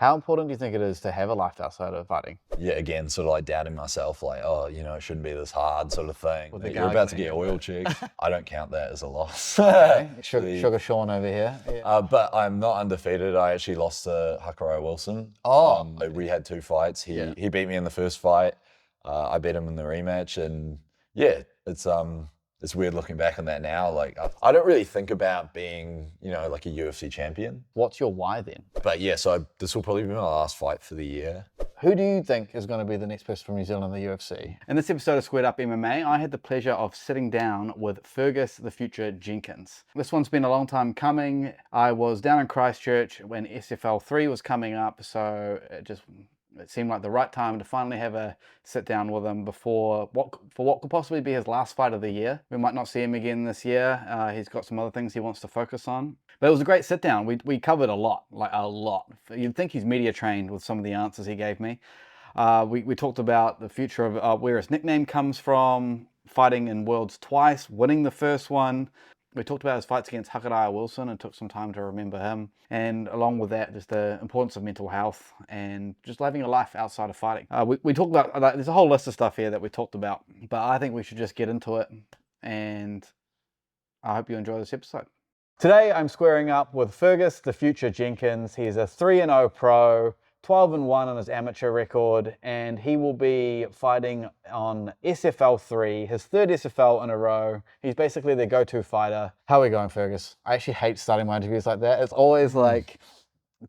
How important do you think it is to have a life outside of fighting? Yeah, again, sort of like doubting myself, like, oh, you know, it shouldn't be this hard sort of thing. With the You're about to garlic get oil checked. I don't count that as a loss. Okay. Sugar Sean over here. Yeah. But I'm not undefeated. I actually lost to Hakaraia Wilson. Oh. We had 2 fights. Yeah. He beat me in the first fight. I beat him in the rematch, and yeah, it's weird looking back on that now. Like, I don't really think about being, you know, like a UFC champion. What's your why then? But yeah, so this will probably be my last fight for the year. Who do you think is going to be the next person from New Zealand in the UFC? In this episode of Squared Up MMA, I had the pleasure of sitting down with Fergus the Future Jenkins. This one's been a long time coming. I was down in Christchurch when SFL 3 was coming up, so it seemed like the right time to finally have a sit down with him for what could possibly be his last fight of the year. We might not see him again this year. He's got some other things he wants to focus on. But it was a great sit down. We covered a lot, like a lot. You'd think he's media trained with some of the answers he gave me. We talked about the future of where his nickname comes from, fighting in Worlds twice, winning the first one. We talked about his fights against Hakaraia Wilson and took some time to remember him. And along with that, just the importance of mental health and just living a life outside of fighting. We talked about, there's a whole list of stuff here that we talked about, but I think we should just get into it. And I hope you enjoy this episode. Today, I'm squaring up with Fergus the Future Jenkins. He's a 3-0 pro, 12-1 on his amateur record, and he will be fighting on SFL 3, his 3rd SFL in a row. He's basically the go-to fighter. How are we going, Fergus? I actually hate starting my interviews like that. It's always like,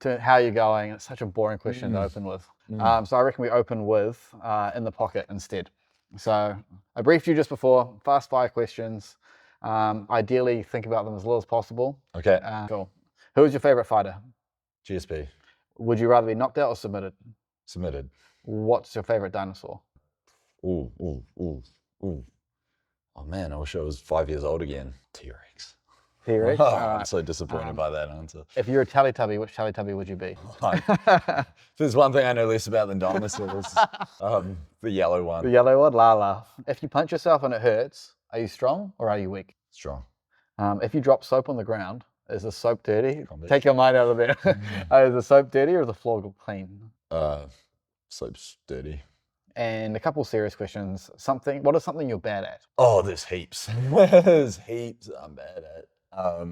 how are you going? It's such a boring question to open with. So I reckon we open with in the pocket instead. So I briefed you just before, fast fire questions. Ideally, think about them as little as possible. Okay. Cool. Who is your favorite fighter? GSP. Would you rather be knocked out or submitted? Submitted. What's your favorite dinosaur? Ooh. Oh man, I wish I was 5 years old again. T-Rex. T-Rex? Oh, I'm so disappointed by that answer. If you're a Teletubby, which Teletubby would you be? If there's one thing I know less about than dinosaurs, the yellow one. The yellow one? Lala. If you punch yourself and it hurts, are you strong or are you weak? Strong. If you drop soap on the ground, is the soap dirty? Take your mind out of there. Is the soap dirty or is the floor clean? Soap's dirty. And a couple serious questions. What is something you're bad at? Oh, there's heaps. There's heaps I'm bad at.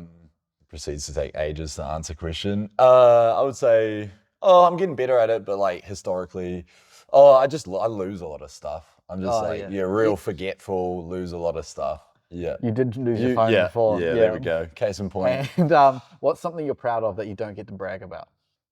Proceeds to take ages to answer question. I would say, I'm getting better at it, but like historically, I lose a lot of stuff. I'm just real forgetful, lose a lot of stuff. Yeah. You did lose your phone before. Yeah, there we go. Case in point. And what's something you're proud of that you don't get to brag about?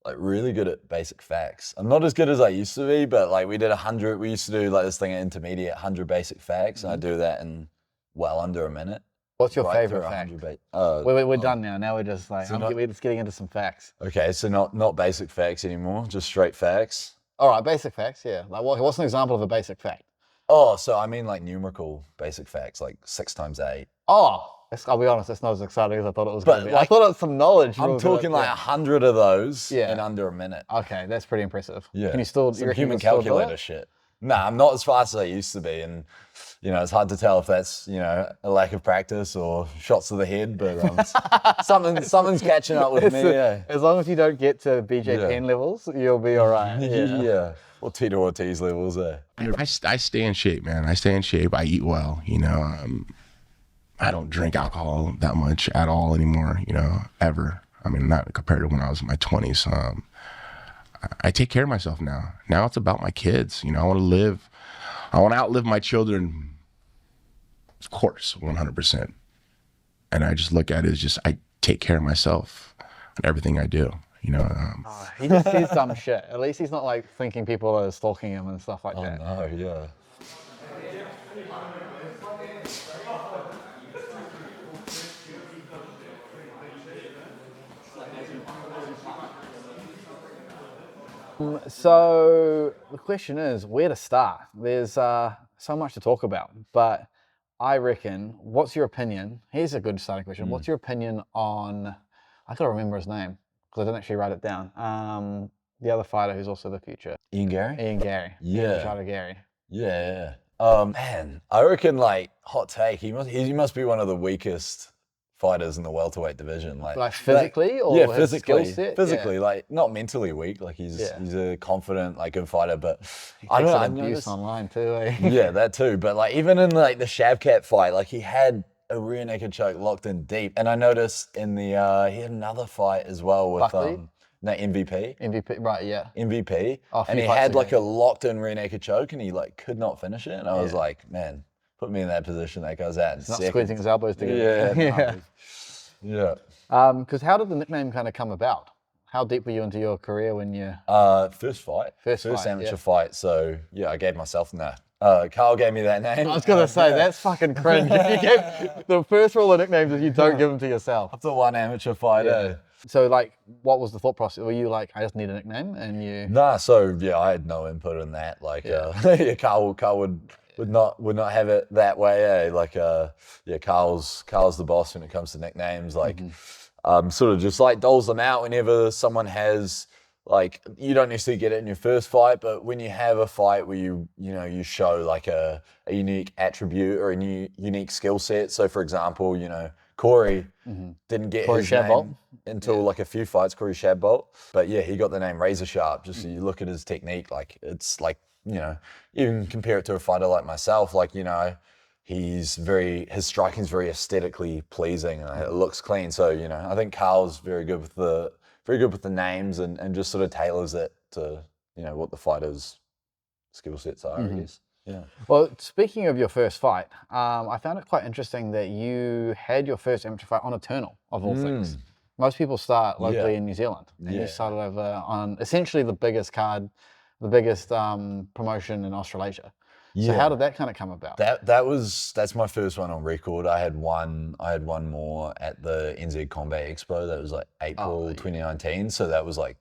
Like really good at basic facts. I'm not as good as I used to be, but like we used to do like this thing at intermediate, 100 basic facts, and I do that in well under a minute. What's your favorite fact? We're done now. Now we're just like, we're just getting into some facts. Okay, so not basic facts anymore, just straight facts. All right, basic facts, yeah. Like what's an example of a basic fact? Oh, so I mean like numerical basic facts, like 6 times 8. Oh, I'll be honest, that's not as exciting as I thought it was going to be. I thought it was some knowledge. I'm talking like 100 of those in under a minute. Okay, that's pretty impressive. Yeah. Can you still some human calculator shit? Nah, I'm not as fast as I used to be, and you know it's hard to tell if that's a lack of practice or shots to the head, but something's catching up with me. Yeah. As long as you don't get to BJ Penn levels, you'll be all right. Yeah. Or Tito Ortiz levels there. I stay in shape, man. I stay in shape. I eat well. I don't drink alcohol that much at all anymore. Ever. I mean, not compared to when I was in my 20s. I take care of myself now. Now it's about my kids. I want to outlive my children, of course, 100%. And I just look at it as just, I take care of myself in everything I do. He just says some shit. At least he's not like thinking people are stalking him and stuff like that. Oh no, yeah. So the question is where to start. There's so much to talk about, but I reckon, what's your opinion? Here's a good starting question. What's your opinion on, I gotta remember his name because I didn't actually write it down. The other fighter who's also the future. Ian Gary? Ian Gary. Yeah. Gary. Yeah. Man, I reckon like hot take, he must be one of the weakest fighters in the welterweight division. Like physically, or yeah, his physically, skill set? physically, like not mentally weak. Like he's a confident, like good fighter. But I Takes don't know. some abuse online too. Eh? Yeah, that too. But like even in like the Shavkat fight, like he had a rear naked choke locked in deep, and I noticed in the he had another fight as well with Buckley? no MVP. MVP, right? Yeah. MVP, Oh, a and few he fights had ago. like a locked in rear naked choke, and he like could not finish it. And I was like, man, put me in that position. That guy's out in Not seconds. squeezing his elbows together. Yeah, yeah. Because how did the nickname kind of come about? How deep were you into your career when you? First fight, First fight, amateur fight. So yeah, I gave myself that. Karl gave me that name. I was gonna say that's fucking cringe. If you gave the first rule of nicknames is you don't give them to yourself. After one amateur fight. So like, what was the thought process? Were you like, I just need a nickname, and you? Nah, so yeah, I had no input in that. Like, Karl would not have it that way. Like, Karl's the boss when it comes to nicknames. Like, sort of just like doles them out whenever someone has. Like, you don't necessarily get it in your first fight, but when you have a fight where you show like a unique attribute or a unique skill set. So, for example, Corey didn't get his name until like a few fights, Corey Shadbolt. But yeah, he got the name Razor Sharp. Just so you look at his technique, like it's like, even compare it to a fighter like myself, like, his striking's very aesthetically pleasing and it looks clean. So, I think Karl's very good with the names and just sort of tailors it to, what the fighter's skill sets are, I guess. Yeah. Well, speaking of your first fight, I found it quite interesting that you had your first amateur fight on Eternal, of all things. Most people start locally in New Zealand. And you started over on essentially the biggest card, the biggest promotion in Australasia. So how did that kind of come about? That's my first one on record. I had one more at the NZ Combat Expo. That was like April 2019. So that was like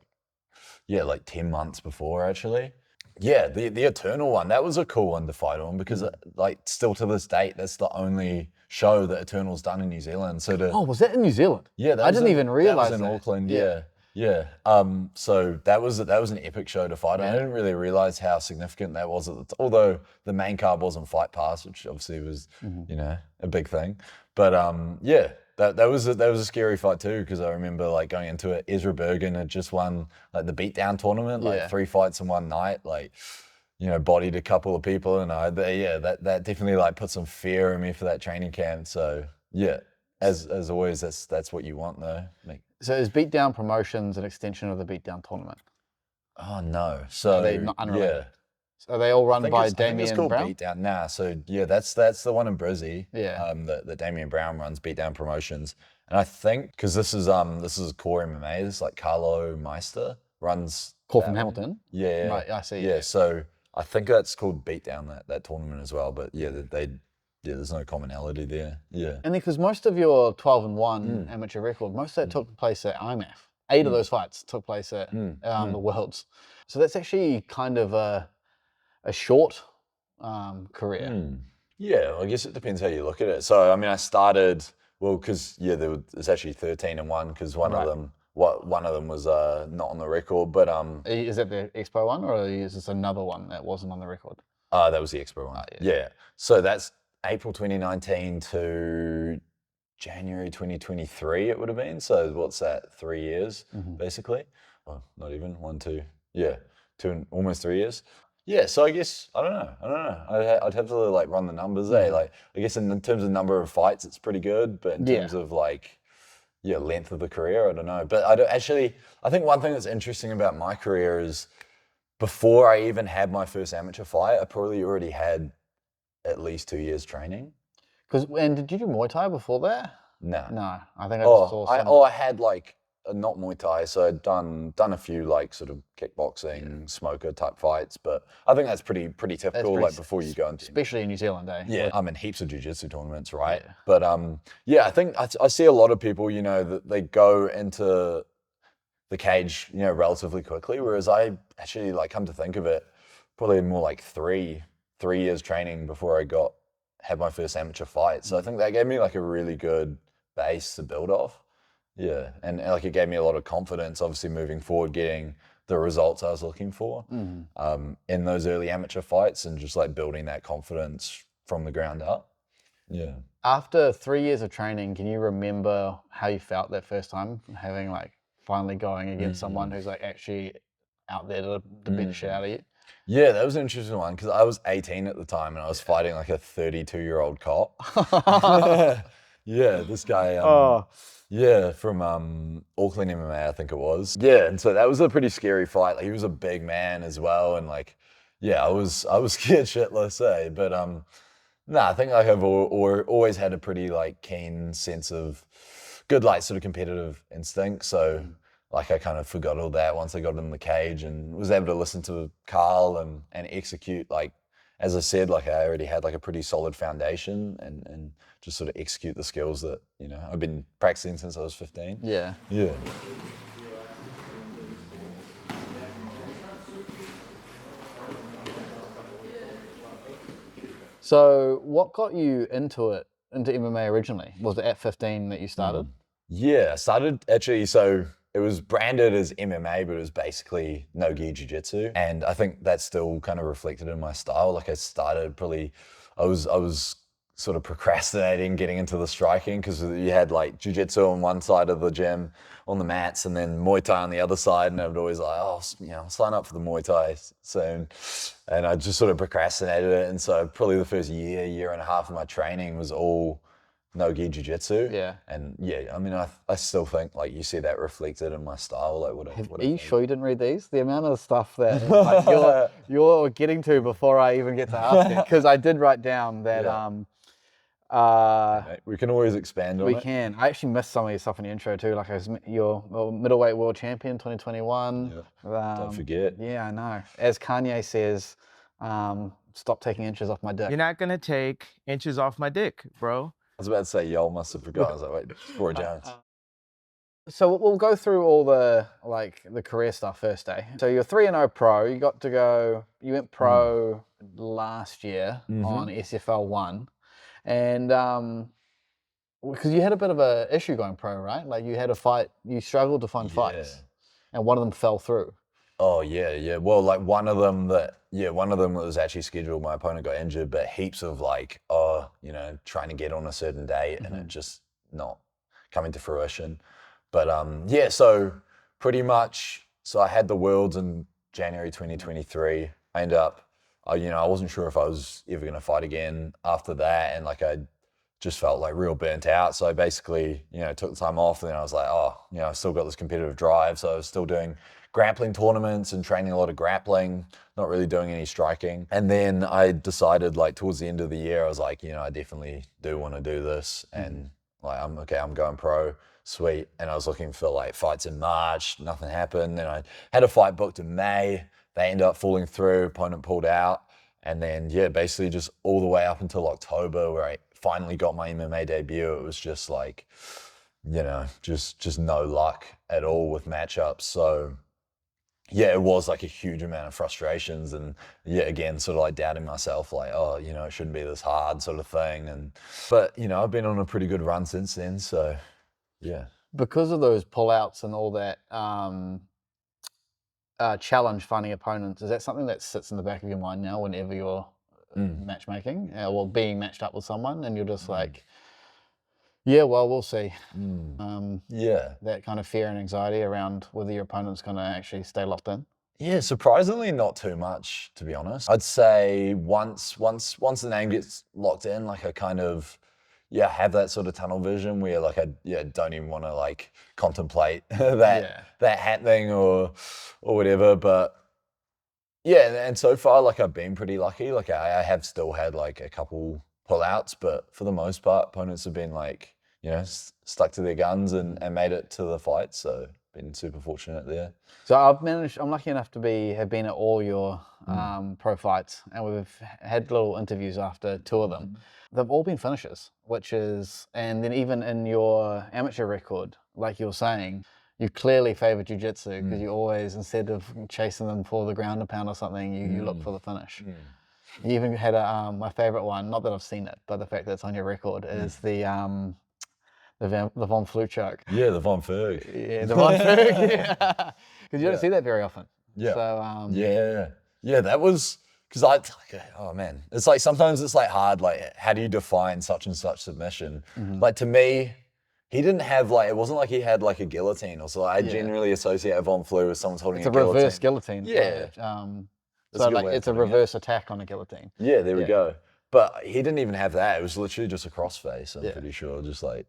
10 months before actually. Yeah, the Eternal one, that was a cool one to fight on because like still to this date, that's the only show that Eternal's done in New Zealand. So was that in New Zealand? Yeah, I didn't even realize that was in that. Auckland. Yeah. So that was an epic show to fight on. I didn't really realize how significant that was although the main card wasn't Fight Pass, which obviously was a big thing. But that was a scary fight too because I remember like going into it. Ezra Bergen had just won like the beatdown tournament, like 3 fights in one night, like bodied a couple of people, and that definitely like put some fear in me for that training camp. So yeah, as always, that's what you want though. So is Beatdown Promotions an extension of the Beatdown tournament? Oh no, so are they not unrelated? So are they all run by Damien Brown? Beatdown. Nah, so yeah, that's the one in Brizzy. Yeah. That Damien Brown runs, Beatdown Promotions, and I think because this is Core MMA, this is like Carlo Meister runs. Call from Hamilton. Yeah. Right, I see. Yeah, so I think that's called Beatdown that tournament as well. But yeah, there's no commonality there. Yeah. And because most of your 12-1 amateur record, most of that took place at IMAF. 8 of those fights took place at the Worlds. So that's actually kind of a short career. Yeah, I guess it depends how you look at it. So I mean, I started because there's actually 13-1 because one of them was not on the record. But is that the Expo one, or is this another one that wasn't on the record? That was the Expo one. Yeah. So that's April 2019 to January 2023 it would have been. So what's that, 3 years basically? Well, not even, 1, 2, 2, almost 3 years. Yeah, so I guess, I don't know. I'd have to like run the numbers, Like, I guess in terms of number of fights, it's pretty good. But in terms of like, length of the career, I don't know. But I think one thing that's interesting about my career is before I even had my first amateur fight, I probably already had at least 2 years training. And did you do Muay Thai before that? No. I think I just saw some. I had like not Muay Thai, so I'd done a few like sort of kickboxing, smoker type fights, but I think that's pretty typical, like before you go into, especially in New Zealand, eh? Yeah, I'm in heaps of jiu-jitsu tournaments, right? Yeah. But I think I see a lot of people, that they go into the cage, relatively quickly, whereas I actually, like, come to think of it, probably more like three years training before I had my first amateur fight. So I think that gave me like a really good base to build off. Yeah, and like it gave me a lot of confidence, obviously moving forward, getting the results I was looking for in those early amateur fights, and just like building that confidence from the ground up. Yeah. After 3 years of training, can you remember how you felt that first time, having like finally going against someone who's like actually out there to beat the shit out of you? Yeah, that was an interesting one because I was 18 at the time and I was fighting like a 32-year-old cop. Yeah, this guy, yeah, from Auckland MMA, I think it was. Yeah, and so that was a pretty scary fight. Like, he was a big man as well, and like, yeah, I was scared shitless, eh? But I think I have always had a pretty like keen sense of good, like sort of competitive instinct. So like I kind of forgot all that once I got in the cage and was able to listen to Karl and execute, like, as I said, like I already had like a pretty solid foundation and just sort of execute the skills that, you know, I've been practicing since I was 15. Yeah. Yeah. So what got you into MMA originally? Was it at 15 that you started? Yeah, I started actually, so it was branded as MMA, but it was basically no-gi jiu-jitsu. And I think that's still kind of reflected in my style. Like I started probably, I was sort of procrastinating getting into the striking because you had like jiu-jitsu on one side of the gym on the mats and then Muay Thai on the other side. And I would always like, oh, you know, I'll sign up for the Muay Thai soon. And I just sort of procrastinated it. And so probably the first year and a half of my training was all no-gi jiu-jitsu. Yeah. And yeah, I mean, I still think like you see that reflected in my style. Like Are you sure you didn't read these? The amount of stuff that like, you're getting to before I even get to ask it. Because I did write down that we can always expand on it. we can. I actually missed some of your stuff in the intro too. Like your middleweight world champion 2021. Yeah. Don't forget. Yeah, I know. As Kanye says, stop taking inches off my dick. You're not gonna take inches off my dick, bro. I was about to say, y'all must have forgotten. I was like, wait, Roy Jones. So we'll go through all the career stuff first, eh? So you're 3-0 pro. You got to go. You went pro last year on SFL 1, and because you had a bit of a issue going pro, right? Like you had a fight. You struggled to find fights, and one of them fell through. Oh yeah. Well, like one of them that was actually scheduled. My opponent got injured, but heaps of like, you know, trying to get on a certain date and it just not coming to fruition. But yeah, so pretty much, so I had the Worlds in January 2023. I ended up, you know, I wasn't sure if I was ever going to fight again after that, and like I just felt like real burnt out. So I basically, you know, took the time off, and then I was like, oh, you know, I still got this competitive drive, so I was still doing grappling tournaments and training a lot of grappling, not really doing any striking. And then I decided like towards the end of the year, I was like, you know, I definitely do want to do this. And like, I'm going pro, sweet. And I was looking for like fights in March, nothing happened. Then I had a fight booked in May. They ended up falling through, opponent pulled out. And then, yeah, basically just all the way up until October where I finally got my MMA debut. It was just like, you know, just no luck at all with matchups. So yeah, it was like a huge amount of frustrations and yeah, again, sort of like doubting myself, like, oh, you know, it shouldn't be this hard sort of thing. But you know, I've been on a pretty good run since then. So yeah. Because of those pullouts and all that challenge finding opponents, is that something that sits in the back of your mind now whenever you're matchmaking or being matched up with someone and you're just like, yeah, well, we'll see. Yeah. That kind of fear and anxiety around whether your opponent's going to actually stay locked in? Yeah, surprisingly not too much, to be honest. I'd say once the name gets locked in, like I kind of, have that sort of tunnel vision where like I don't even want to like contemplate that happening or whatever. But yeah, and so far like I've been pretty lucky. Like I have still had like a couple pullouts, but for the most part, opponents have been like, you know, stuck to their guns and made it to the fight. So been super fortunate there. So I'm lucky enough to have been at all your pro fights, and we've had little interviews after 2 of them. They've all been finishes, and then even in your amateur record, like you were saying, you clearly favor jiu-jitsu because you always, instead of chasing them for the ground and pound or something, you look for the finish. You even had my favorite one, not that I've seen it, but the fact that it's on your record is the Von Fluchuk. Yeah, the Von Ferg. Yeah, the Von Ferg. Yeah, because you don't see that very often. Yeah. So yeah, that was because oh man, it's like sometimes it's like hard. Like, how do you define such and such submission? Like to me, he didn't have like, it wasn't like he had like a guillotine or so. I generally associate a Von Flue with someone's holding It's a a guillotine. reverse guillotine. Yeah. So like it's a reverse attack on a guillotine. Yeah, there we go. But he didn't even have that. It was literally just a crossface, I'm pretty sure. Just like,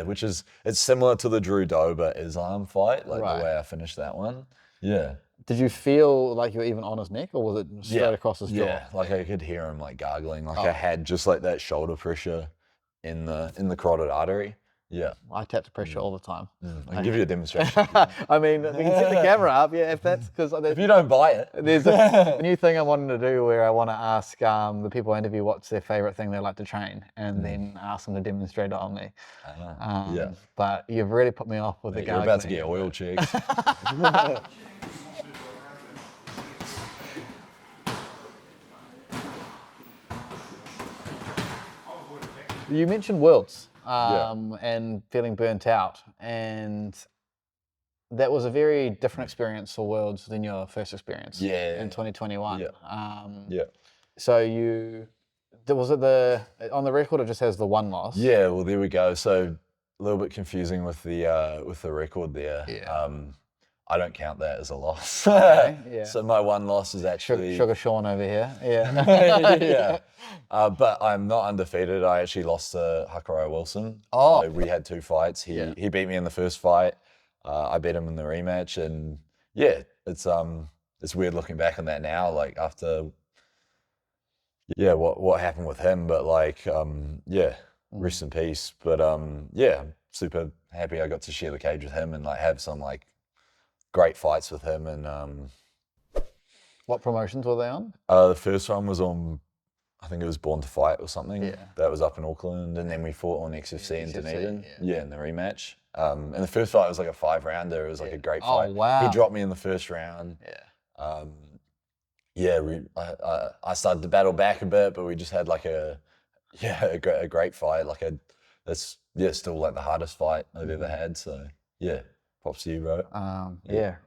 which is, it's similar to the Drew Dober Islam fight, like the way I finished that one. Yeah. Did you feel like you were even on his neck, or was it straight across his jaw? Yeah, like I could hear him like gargling. Like I had just like that shoulder pressure in the carotid artery. Yeah. I tap the pressure all the time. I can give you a demonstration. I mean, we can set the camera up, if that's because if you don't buy it. There's a new thing I'm wanting to do where I want to ask the people I interview what's their favorite thing they like to train, and then ask them to demonstrate it on me. But you've really put me off with the gargling. You're about to get oil checks. You mentioned Worlds and feeling burnt out, and that was a very different experience for Worlds than your first experience in 2021. So was it on the record it just has the one loss? Yeah, well there we go. So a little bit confusing with the record there. I don't count that as a loss. Okay, So my one loss is actually Sugar Sean over here. Yeah. But I'm not undefeated. I actually lost to Hakaraia Wilson. Oh. We had 2 fights. He beat me in the first fight. I beat him in the rematch, and it's weird looking back on that now, like after what happened with him. But like rest in peace. But I'm super happy I got to share the cage with him and like have some like great fights with him. And what promotions were they on? The first one was on, I think it was Born to Fight or something. Yeah. That was up in Auckland, and then we fought on XFC in Dunedin. In the rematch. And the first fight was like a 5-rounder. It was like a great fight. Oh wow! He dropped me in the first round. I started to battle back a bit, but we just had like a great fight. Like that's still like the hardest fight I've ever had. So props to you, bro.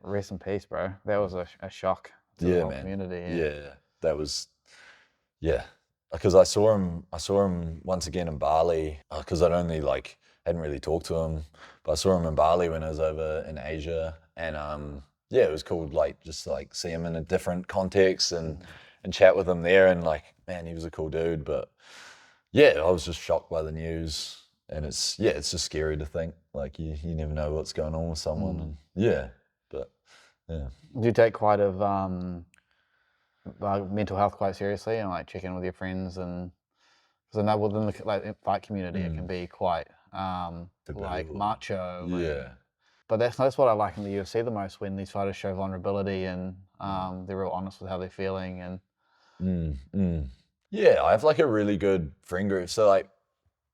Rest in peace, bro. That was a shock to the whole community. Yeah, that was because I saw him once again in Bali, because I'd only hadn't really talked to him, but I saw him in Bali when I was over in Asia, and it was cool just see him in a different context and chat with him there, and man, he was a cool dude. But I was just shocked by the news, and it's just scary to think you never know what's going on with someone. Do you take quite of mental health quite seriously, and check in with your friends? And because I know within the fight community it can be quite macho. But that's what I like in the UFC the most, when these fighters show vulnerability and they're real honest with how they're feeling. And I have a really good friend group. So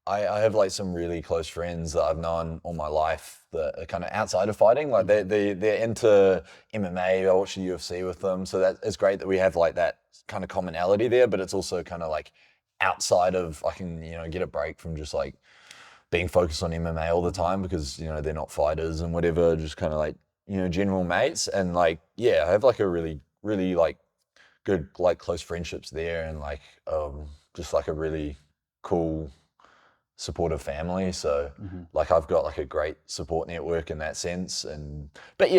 I have some really close friends that I've known all my life that are kind of outside of fighting. They're into MMA. I watch the UFC with them. So it's great that we have that kind of commonality there, but it's also kind of outside of, I can, get a break from just being focused on MMA all the time, because, they're not fighters and whatever, just kind of general mates. And I have a really, really good, close friendships there, and just a really cool, supportive family. So I've got a great support network in that sense. But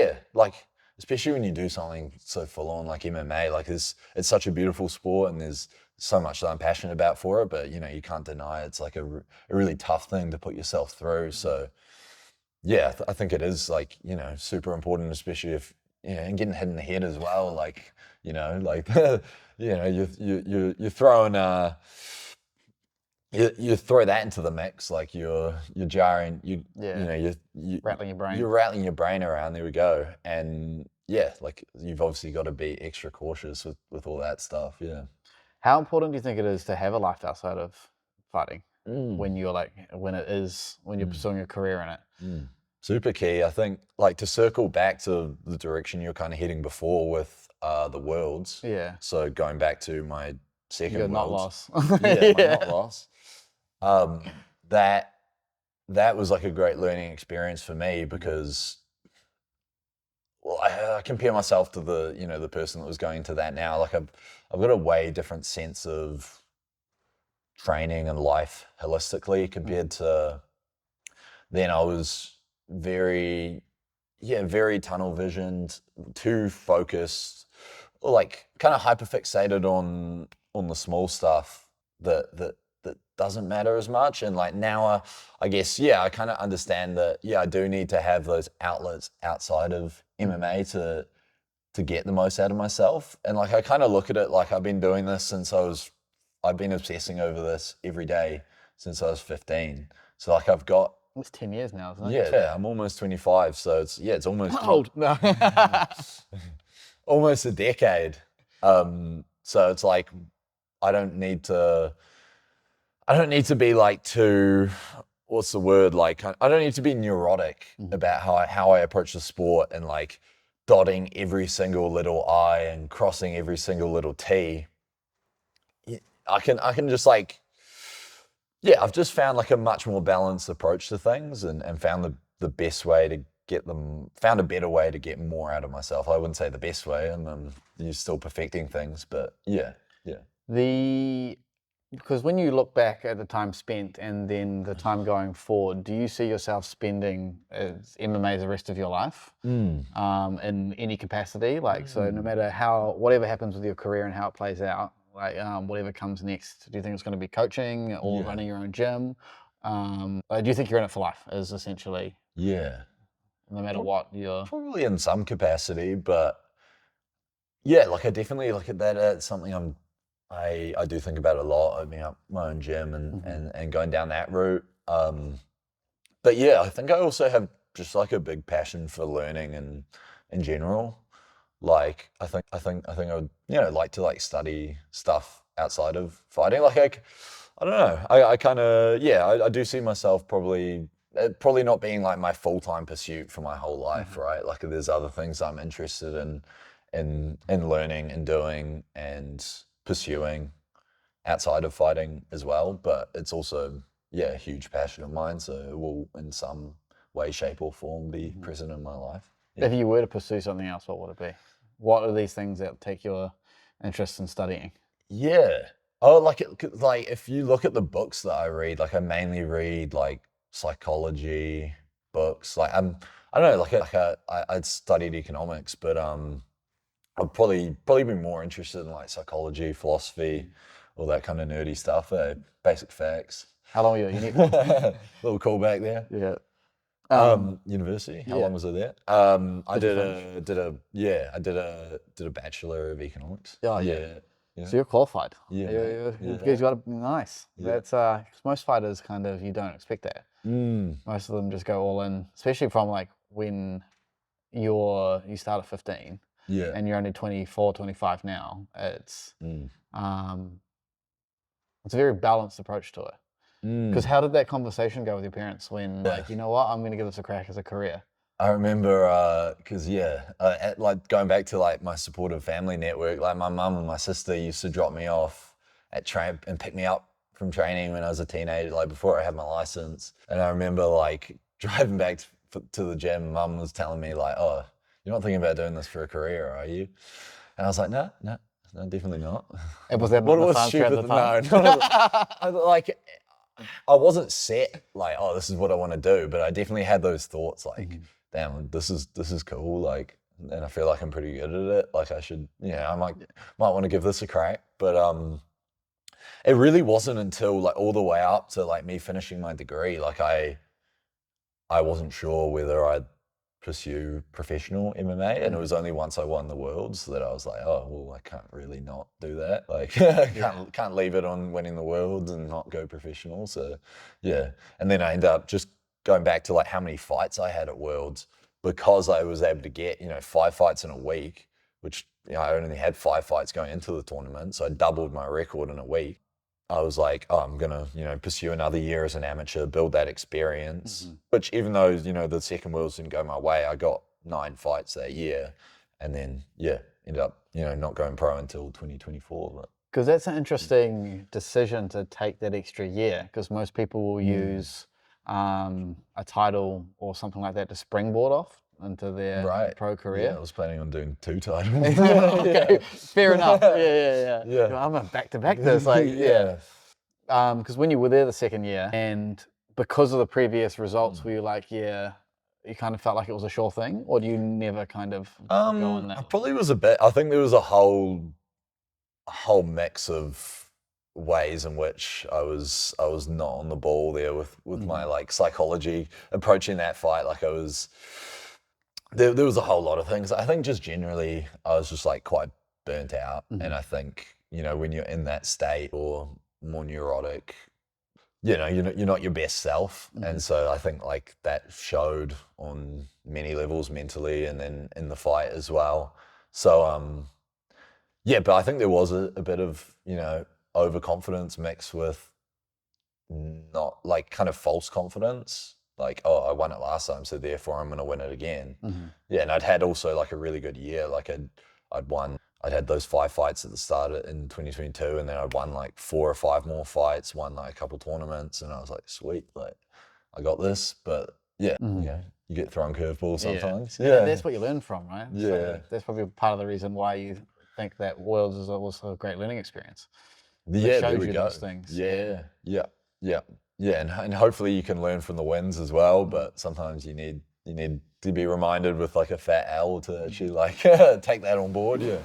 especially when you do something so full on like MMA, it's such a beautiful sport, and there's so much that I'm passionate about for it, but you can't deny it's a really tough thing to put yourself through. So I think it is super important, especially if and getting hit in the head as well, you're throwing you throw that into the mix, you're jarring, you're rattling your brain. You're rattling your brain around. There we go. And you've obviously got to be extra cautious with all that stuff. Yeah. How important do you think it is to have a life outside of fighting when you're when you're pursuing a career in it? Super key. I think to circle back to the direction you're kind of heading before with the Worlds. Yeah. So going back to my second You're not Worlds. lost. My not loss. That was a great learning experience for me, because I compare myself to the person that was going to that now. Like I've got a way different sense of training and life holistically compared to then. I was very tunnel visioned, too focused, like kind of hyperfixated on the small stuff that doesn't matter as much. And like now, I guess, I kind of understand that, I do need to have those outlets outside of MMA to get the most out of myself. And like, I kind of look at it like I've been doing this I've been obsessing over this every day since I was 15. So like I've got, It's 10 years now, isn't it? yeah, I'm almost 25. So it's almost Old. No. almost a decade. So it's like, I don't need to be like too, what's the word? Like, I don't need to be neurotic about how I approach the sport and like dotting every single little I and crossing every single little T. I can just like, I've just found like a much more balanced approach to things and found the best way to found a better way to get more out of myself. I wouldn't say the best way, and you're still perfecting things, but yeah. Because when you look back at the time spent and then the time going forward, do you see yourself spending MMA the rest of your life in any capacity? Like, so no matter whatever happens with your career and how it plays out, like whatever comes next, do you think it's going to be coaching or running your own gym? Do you think you're in it for life is essentially, no matter what you're... Probably in some capacity, but like I definitely look at that as something I do think about a lot, opening up my own gym and going down that route. But I think I also have just like a big passion for learning and in general. Like I think I would like to like study stuff outside of fighting. Like I don't know. I kind of I do see myself probably not being like my full-time pursuit for my whole life, right? Like there's other things I'm interested in learning and doing and pursuing outside of fighting as well, but it's also a huge passion of mine, so it will in some way, shape or form be present in my life. If you were to pursue something else, what would it be? What are these things that take your interest in studying? Like if you look at the books that I read, like I mainly read like psychology books. Like I don't know, I'd studied economics, but I'd probably be more interested in like psychology, philosophy, all that kind of nerdy stuff, basic facts. How long were you at uni for? Little callback there. University. How long was I there? I did a bachelor of economics. So you're qualified. Yeah. You got to be nice. Yeah. That's 'cause most fighters kind of, you don't expect that. Most of them just go all in, especially from like when you start at 15. And you're only 24, 25 now. It's a very balanced approach to it. Because how did that conversation go with your parents when, like, you know what, I'm going to give this a crack as a career? I remember, because like going back to like my supportive family network, like my mum and my sister used to drop me off at train and pick me up from training when I was a teenager, like before I had my license. And I remember like driving back to the gym, mum was telling me like, oh, you're not thinking about doing this for a career, are you? And I was like, no, definitely not. And was that not the fun at the time? No, like I wasn't set like, oh, this is what I want to do, but I definitely had those thoughts like, damn, this is cool, like, and I feel like I'm pretty good at it. Like I should, I might want to give this a crack. But it really wasn't until like all the way up to like me finishing my degree, like I wasn't sure whether I'd pursue professional MMA, and it was only once I won the Worlds that I was like, oh well, I can't really not do that. Like can't leave it on winning the Worlds and not go professional. So and then I ended up just going back to like how many fights I had at Worlds, because I was able to get 5 fights in a week, which I only had 5 fights going into the tournament, so I doubled my record in a week. I was like, oh, I'm gonna, pursue another year as an amateur, build that experience. Which, even though the second Worlds didn't go my way, I got 9 fights that year, and then ended up not going pro until 2024. Because that's an interesting decision to take that extra year. Because most people will use a title or something like that to springboard off into their pro Yeah, career. I was planning on doing 2 titles. Okay, fair enough. Yeah. Yeah. I'm a back-to-back this, like, yeah. Because when you were there the second year, and because of the previous results, were you like, yeah, you kind of felt like it was a sure thing, or do you never kind of go on that? I probably was a bit. I think there was a whole mix of ways in which I was not on the ball there with my like psychology approaching that fight. Like I was there was a whole lot of things. I think just generally I was just like quite burnt out, and I think when you're in that state or more neurotic, you're not your best self, and so I think like that showed on many levels mentally, and then in the fight as well. So yeah, but I think there was a bit of overconfidence mixed with not like kind of false confidence. Like, oh, I won it last time, so therefore I'm going to win it again. Yeah, and I'd had also like a really good year. Like I'd had those 5 fights at the start in 2022, and then I'd won like 4 or 5 more fights, won like a couple tournaments, and I was like, sweet, like I got this. But yeah, you get thrown curveballs sometimes. Yeah, that's what you learn from, right? Yeah. So that's probably part of the reason why you think that Worlds is also a great learning experience. Yeah, It there shows we you go. those things. Yeah, and hopefully you can learn from the wins as well. But sometimes you need to be reminded with like a fat L to actually like take that on board. Yeah.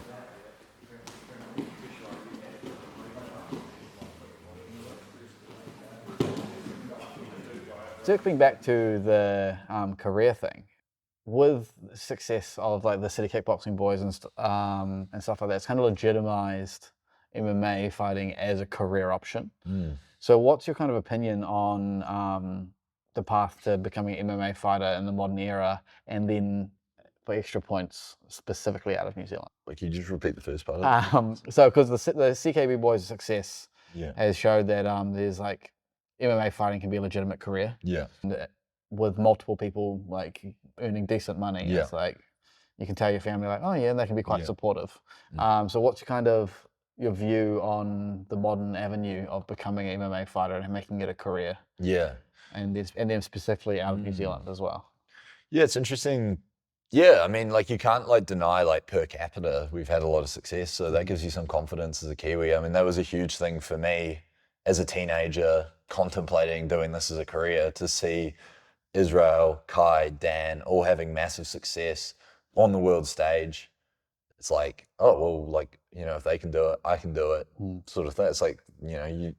Circling back to the career thing, with the success of like the City Kickboxing Boys and stuff like that, it's kind of legitimized MMA fighting as a career option. So what's your kind of opinion on the path to becoming an MMA fighter in the modern era, and then for extra points specifically out of New Zealand? Like, you just repeat the first part of it? So because the CKB Boys' success Yeah. has showed that there's like MMA fighting can be a legitimate career. Yeah. And with multiple people like earning decent money, Yeah. it's like you can tell your family like, oh yeah, and they can be quite Yeah. supportive. So what's your view on the modern avenue of becoming an MMA fighter and making it a career? Yeah. And then specifically out of New Zealand as well. Yeah, it's interesting. Yeah, I mean, like you can't like deny like per capita we've had a lot of success, so that gives you some confidence as a Kiwi. I mean, that was a huge thing for me as a teenager contemplating doing this as a career, to see Israel, Kai, Dan all having massive success on the world stage. It's like, oh well, like if they can do it, I can do it, sort of thing. It's like it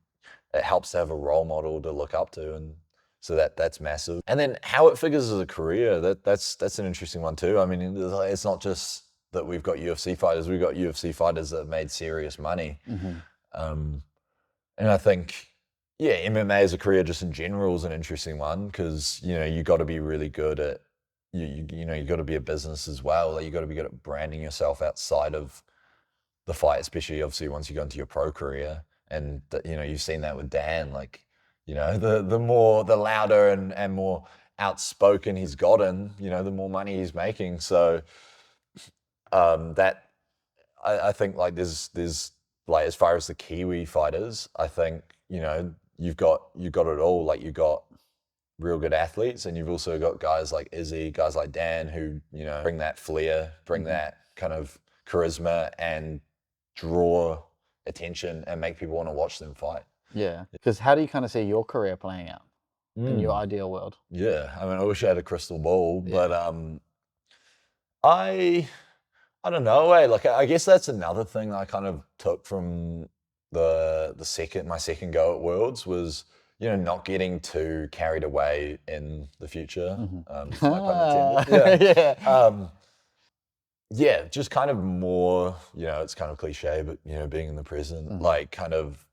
helps to have a role model to look up to, and so that's massive. And then how it figures as a career, that's an interesting one too. I mean, it's not just that we've got UFC fighters, we've got UFC fighters that have made serious money. And I think, yeah, MMA as a career just in general is an interesting one, because you got to be really good at you got to be a business as well. Like, you got to be good at branding yourself outside of the fight, especially obviously once you go into your pro career. And you've seen that with Dan. Like, the louder and more outspoken he's gotten, the more money he's making. So that I think like there's like, as far as the Kiwi fighters, I think you've got it all. Like, you've got real good athletes, and you've also got guys like Izzy, guys like Dan, who bring that flair, bring that kind of charisma, and draw attention and make people want to watch them fight. Yeah, because how do you kind of see your career playing out in your ideal world? Yeah, I mean, I wish I had a crystal ball, but I don't know. Like, I guess that's another thing that I kind of took from my second go at Worlds was not getting too carried away in the future. No pun intended. Yeah, just kind of more, it's kind of cliche, but being in the present, like kind of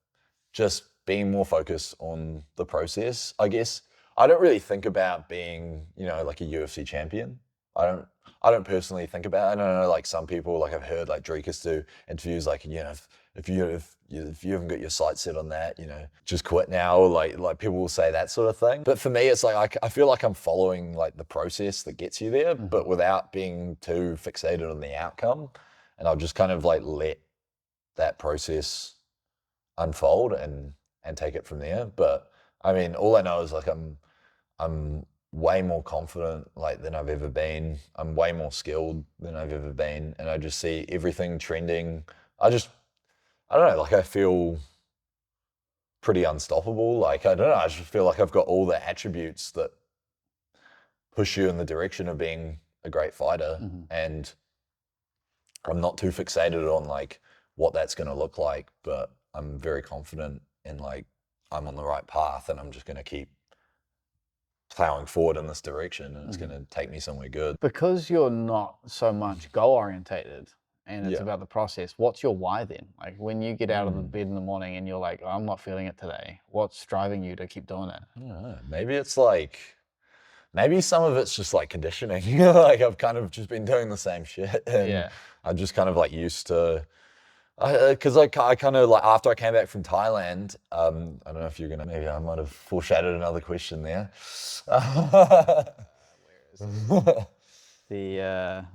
just being more focused on the process. I guess I don't really think about being, like a UFC champion. I don't personally think about it. I don't know, like some people, like I've heard like Drekas do interviews, like, if you haven't got your sights set on that, just quit now. Or like people will say that sort of thing. But for me, it's like I feel like I'm following like the process that gets you there, but without being too fixated on the outcome. And I'll just kind of like let that process unfold and take it from there. But I mean, all I know is like I'm way more confident like than I've ever been. I'm way more skilled than I've ever been, and I just see everything trending. I don't know, like I feel pretty unstoppable. Like I don't know, I just feel like I've got all the attributes that push you in the direction of being a great fighter, and I'm not too fixated on like what that's going to look like, but I'm very confident in like I'm on the right path, and I'm just going to keep plowing forward in this direction, and it's going to take me somewhere good. Because you're not so much goal orientated and it's Yeah. about the process, what's your why then? Like when you get out of the bed in the morning and you're like, I'm not feeling it today, what's driving you to keep doing it? I don't know. Maybe it's like, maybe some of it's just like conditioning. Like I've kind of just been doing the same shit, and I'm just kind of like used to. Because I kind of like after I came back from Thailand, I don't know if you're gonna. Maybe I might have foreshadowed another question there. The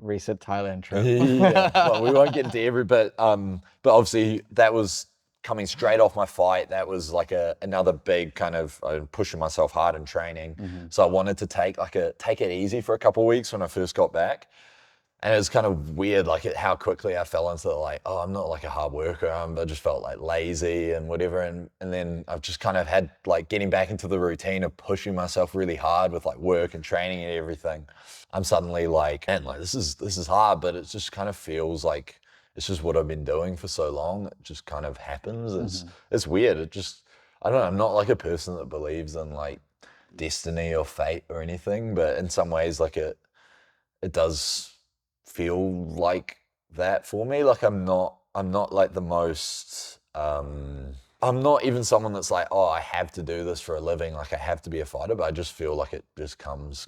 recent Thailand trip. Yeah. Well, we won't get into every bit, but obviously that was coming straight off my fight. That was like another big kind of pushing myself hard in training. So I wanted to take it easy for a couple of weeks when I first got back. And it was kind of weird, like how quickly I fell into like, oh, I'm not like a hard worker. I just felt like lazy and whatever. And then I've just kind of had like getting back into the routine of pushing myself really hard with like work and training and everything. I'm suddenly like, man, like this is hard, but it just kind of feels like it's just what I've been doing for so long. It just kind of happens. It's weird. I don't know. I'm not like a person that believes in like destiny or fate or anything, but in some ways, like it does feel like that for me. Like I'm not like the most, I'm not even someone that's like, oh, I have to do this for a living. Like I have to be a fighter, but I just feel like it just comes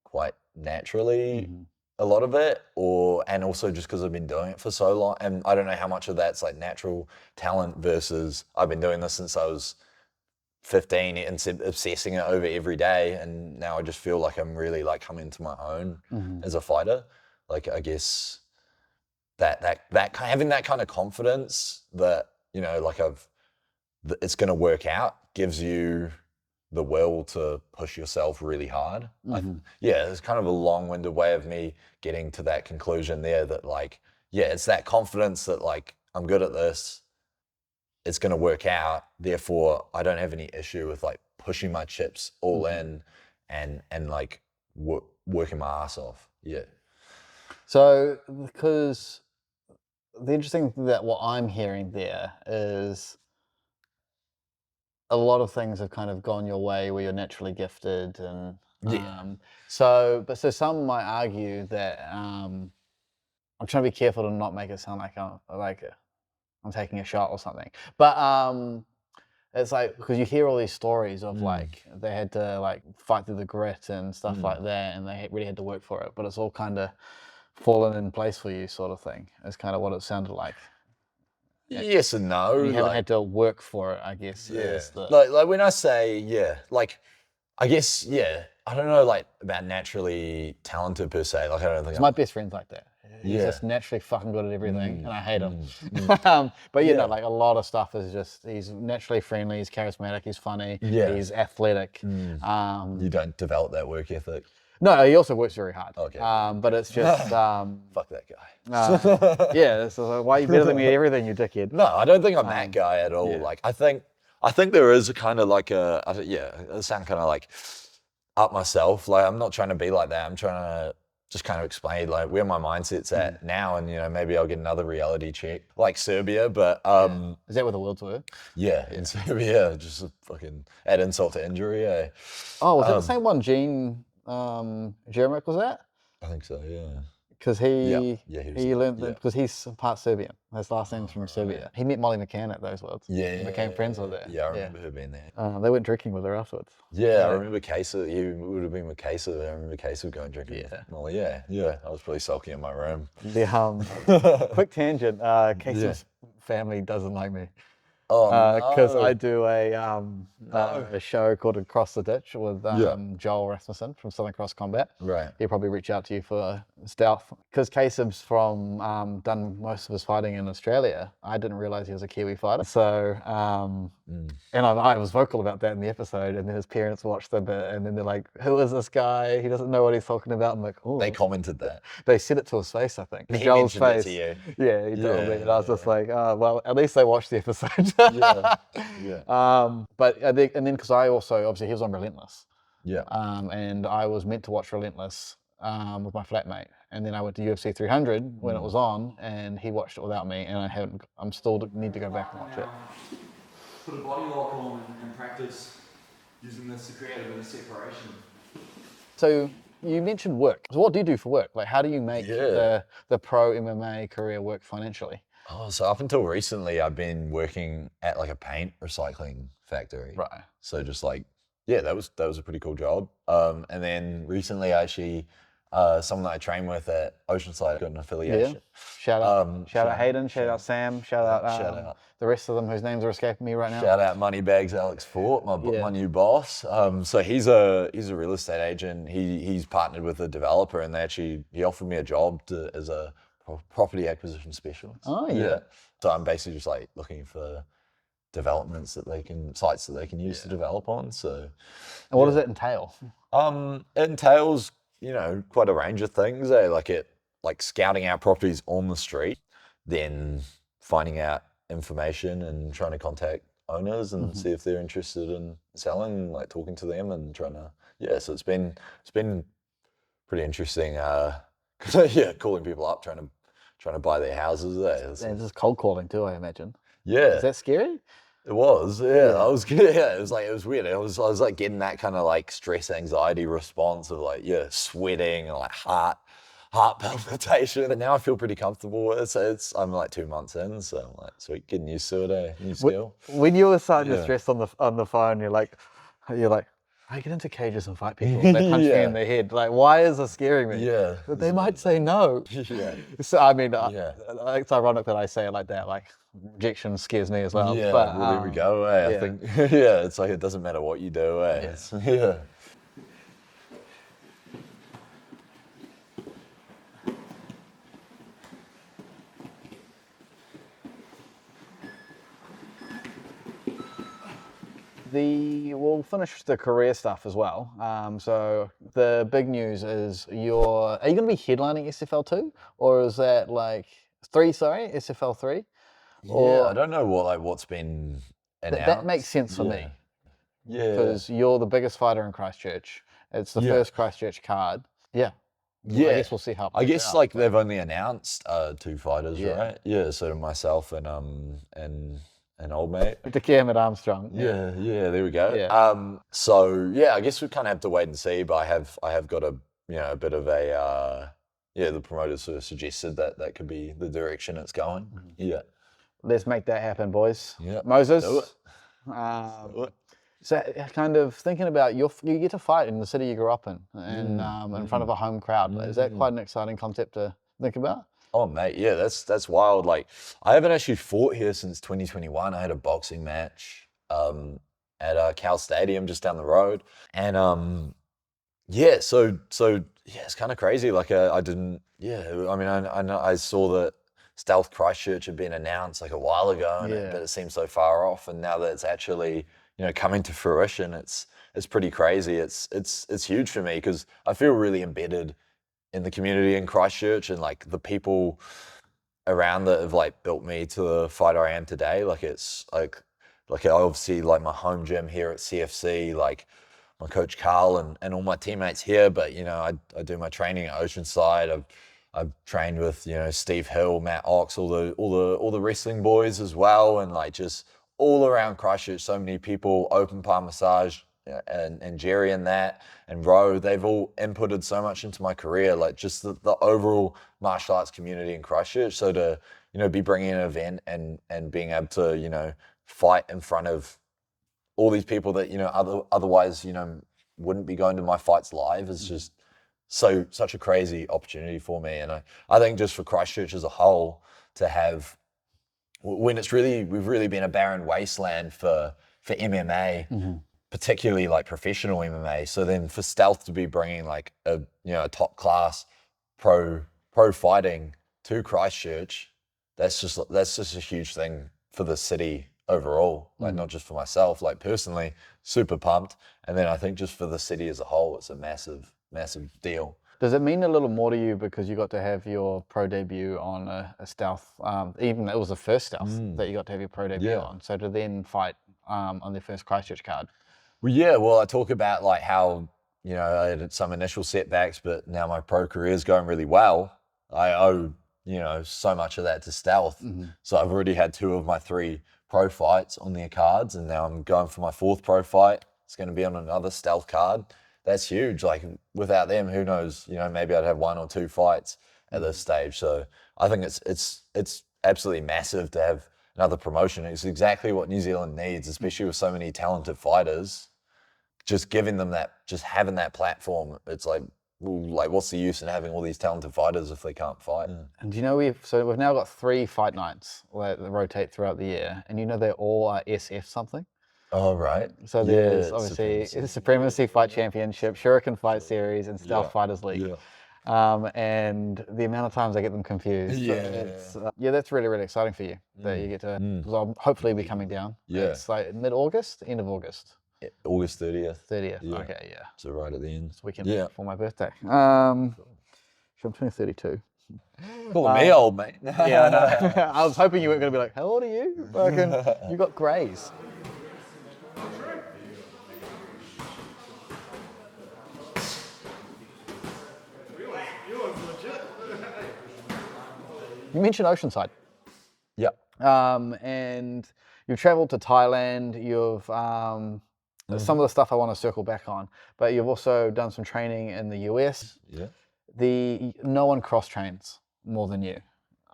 quite naturally, a lot of it, and also just because I've been doing it for so long, and I don't know how much of that's like natural talent versus I've been doing this since I was 15 and obsessing it over every day, and now I just feel like I'm really like coming to my own as a fighter. Like I guess that having that kind of confidence that, you know, like it's going to work out gives you the will to push yourself really hard. Yeah, it's kind of a long-winded way of me getting to that conclusion there that like, yeah, it's that confidence that like, I'm good at this, it's going to work out. Therefore, I don't have any issue with like pushing my chips all in and like working my ass off. Yeah. So, because the interesting thing that what I'm hearing there is a lot of things have kind of gone your way where you're naturally gifted, and so some might argue that I'm trying to be careful to not make it sound like I'm taking a shot or something, but it's like because you hear all these stories of like they had to like fight through the grit and stuff like that, and they really had to work for it, but it's all kind of fallen in place for you, sort of thing. It's kind of what it sounded like. Yes and no. You haven't had to work for it, I guess. Yeah. Like when I say, like, I guess, I don't know, like, about naturally talented per se. Like, I don't think my best friend's like that. He's just naturally fucking good at everything, and I hate him. But you know, like a lot of stuff is just, he's naturally friendly, he's charismatic, he's funny, he's athletic. You don't develop that work ethic. No, he also works very hard. Okay. But it's just... Fuck that guy. Yeah, so why are you better than me at everything, you dickhead? No, I don't think I'm that guy at all. Like, I think there is a kind of like I sound kind of like up myself. Like, I'm not trying to be like that. I'm trying to just kind of explain like where my mindset's at now, and you know, maybe I'll get another reality check like Serbia, but Is that where the Worlds were? yeah, in Serbia, just a fucking add insult to injury. Oh, was that the same one Gene Jeremic was at? I think so, yeah. Because he learned because he's part Serbian. His last name's from Serbia. He met Molly McCann at those Worlds. Yeah, became friends with her. Yeah, I remember her being there. They went drinking with her afterwards. Yeah, I remember Kasib. You would have been with Kasib. I remember Kasib going drinking with Molly. Yeah. I was probably sulking in my room. The quick tangent. Kasib's family doesn't like me. Because no. I do a show called Across the Ditch with Joel Rasmussen from Southern Cross Combat. Right. He'll probably reach out to you for stealth. Because Kasib's from done most of his fighting in Australia. I didn't realize he was a Kiwi fighter. So, and I was vocal about that in the episode. And then his parents watched the bit, and then they're like, "Who is this guy? He doesn't know what he's talking about." I'm like, "Oh." They commented that. They said it to his face, I think. He Joel's mentioned it face. to you. Yeah, he told me, and I was just like, "Oh, well, at least they watched the episode." But and then because I also obviously he was on Relentless. Yeah. And I was meant to watch Relentless with my flatmate, and then I went to UFC 300 when it was on, and he watched it without me, and I'm still need to go back and watch it. Put a body lock on and practice using this to create a bit of separation. So you mentioned work. So what do you do for work? Like, how do you make the pro MMA career work financially? Oh, so up until recently, I've been working at like a paint recycling factory. Right. So just like, yeah, that was a pretty cool job. And then recently, actually, someone that I train with at Oceanside got an affiliation. Yeah. Shout out Hayden. Shout out Sam. Shout out the rest of them whose names are escaping me right now. Shout out Moneybags Alex Fort, my new boss. So he's a real estate agent. He's partnered with a developer, and he offered me a job as a property acquisition specialist. Oh yeah. So I'm basically just like looking for developments sites that they can use to develop on. So, and what does that entail? It entails, quite a range of things. Like scouting out properties on the street, then finding out information and trying to contact owners and see if they're interested in selling, like talking to them and trying to, so it's been pretty interesting. Calling people up, trying to buy their houses. And just cold calling too, I imagine. Yeah. Is that scary? It was, I was good. Yeah, it was weird. I was like getting that kind of like stress anxiety response of like, sweating and like heart palpitation. But now I feel pretty comfortable. I'm like 2 months in, so I'm like, sweet, getting used to it, new skill. When you were starting to stress on the phone, you're like, I get into cages and fight people. They punch me in the head. Like, why is this scaring me? Yeah. But they might say no. Yeah. So, I mean, it's ironic that I say it like that. Like, rejection scares me as well. Yeah, but, well, there we go. I think, it's like it doesn't matter what you do. Yeah. We'll finish the career stuff as well. So the big news is are you going to be headlining SFL 2? Or is that like SFL 3? Or, I don't know what's been announced. That makes sense for me. Yeah. Because you're the biggest fighter in Christchurch. It's the first Christchurch card. Yeah. Yeah. I guess we'll see how it I guess plays out. like they've only announced 2 fighters, right? Yeah, so myself and old mate. Dickie Emmett Armstrong. Yeah, there we go. Yeah. So I guess we kind of have to wait and see, but I have got a bit of a the promoters sort of suggested that could be the direction it's going. Yeah. Let's make that happen, boys. Yeah. Moses. Do it. Do it. So kind of thinking about you get to fight in the city you grew up in and in front of a home crowd. Is that quite an exciting concept to think about? Oh mate, yeah, that's wild. Like I haven't actually fought here since 2021. I had a boxing match at Cal Stadium just down the road, and so it's kind of crazy. Like I didn't, I mean I know I saw that Stealth Christchurch had been announced like a while ago, but it seems so far off, and now that it's actually coming to fruition, it's pretty crazy. It's huge for me because I feel really embedded in the community in Christchurch and like the people around that have like built me to the fighter I am today. Like it's like obviously like my home gym here at CFC, like my coach Karl and all my teammates here. But I do my training at Oceanside. I've trained with Steve Hill, Matt Ox, all the wrestling boys as well, and like just all around Christchurch, so many people, Open Palm Massage and Jerry and that, and Ro, they've all inputted so much into my career, like just the overall martial arts community in Christchurch. So to, be bringing an event and being able to, fight in front of all these people that, otherwise, wouldn't be going to my fights live is just such a crazy opportunity for me. And I think just for Christchurch as a whole to have when we've really been a barren wasteland for MMA, particularly like professional MMA. So then for Stealth to be bringing like a top class pro fighting to Christchurch, that's just a huge thing for the city overall. Like not just for myself, like personally, super pumped. And then I think just for the city as a whole, it's a massive deal. Does it mean a little more to you because you got to have your pro debut on a Stealth, even it was the first Stealth that you got to have your pro debut on, so to then fight on the first Christchurch card? Well, I talk about like how, I had some initial setbacks, but now my pro career is going really well. I owe, so much of that to Stealth. So I've already had 2 of my 3 pro fights on their cards, and now I'm going for my 4th pro fight. It's going to be on another Stealth card. That's huge. Like without them, who knows? Maybe I'd have 1 or 2 fights at this stage. So I think it's absolutely massive to have another promotion. It's exactly what New Zealand needs, especially with so many talented fighters. Just giving them just having that platform. It's like what's the use in having all these talented fighters if they can't fight? And we've now got 3 fight nights that rotate throughout the year, and they all are SF something. Oh, right. So there's obviously the Supremacy Fight Championship, Shuriken Fight Series, and Stealth Fighters League. And the amount of times I get them confused. That's really, really exciting for you that you get to, because I'll hopefully be coming down. It's like mid-August, end of August. August 30th. 30th, okay, yeah. So right at the end. It's weekend before my birthday. I'm turning 32. Call me old, mate. Yeah, I know. I was hoping you weren't going to be like, how old are you? You got greys. You mentioned Oceanside. Yeah. And you've traveled to Thailand. You've some of the stuff I want to circle back on, but you've also done some training in the US. Yeah. No one cross trains more than you,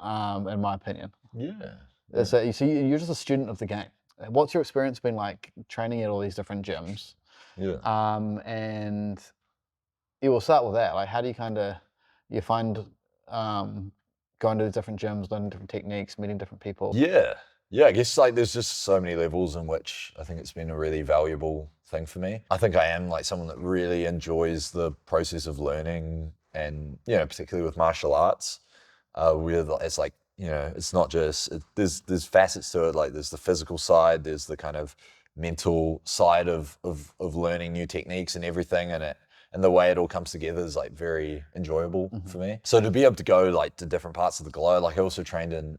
in my opinion. Yeah. So you're just a student of the game. What's your experience been like training at all these different gyms? Yeah. And we'll start with that. Like, how do you find going to the different gyms, learning different techniques, meeting different people? Yeah, I guess like there's just so many levels in which I think it's been a really valuable thing for me. I think I am like someone that really enjoys the process of learning, and particularly with martial arts, it's like it's not just there's facets to it. Like there's the physical side, there's the kind of mental side of learning new techniques and everything, and the way it all comes together is like very enjoyable for me. So to be able to go like to different parts of the globe, like I also trained in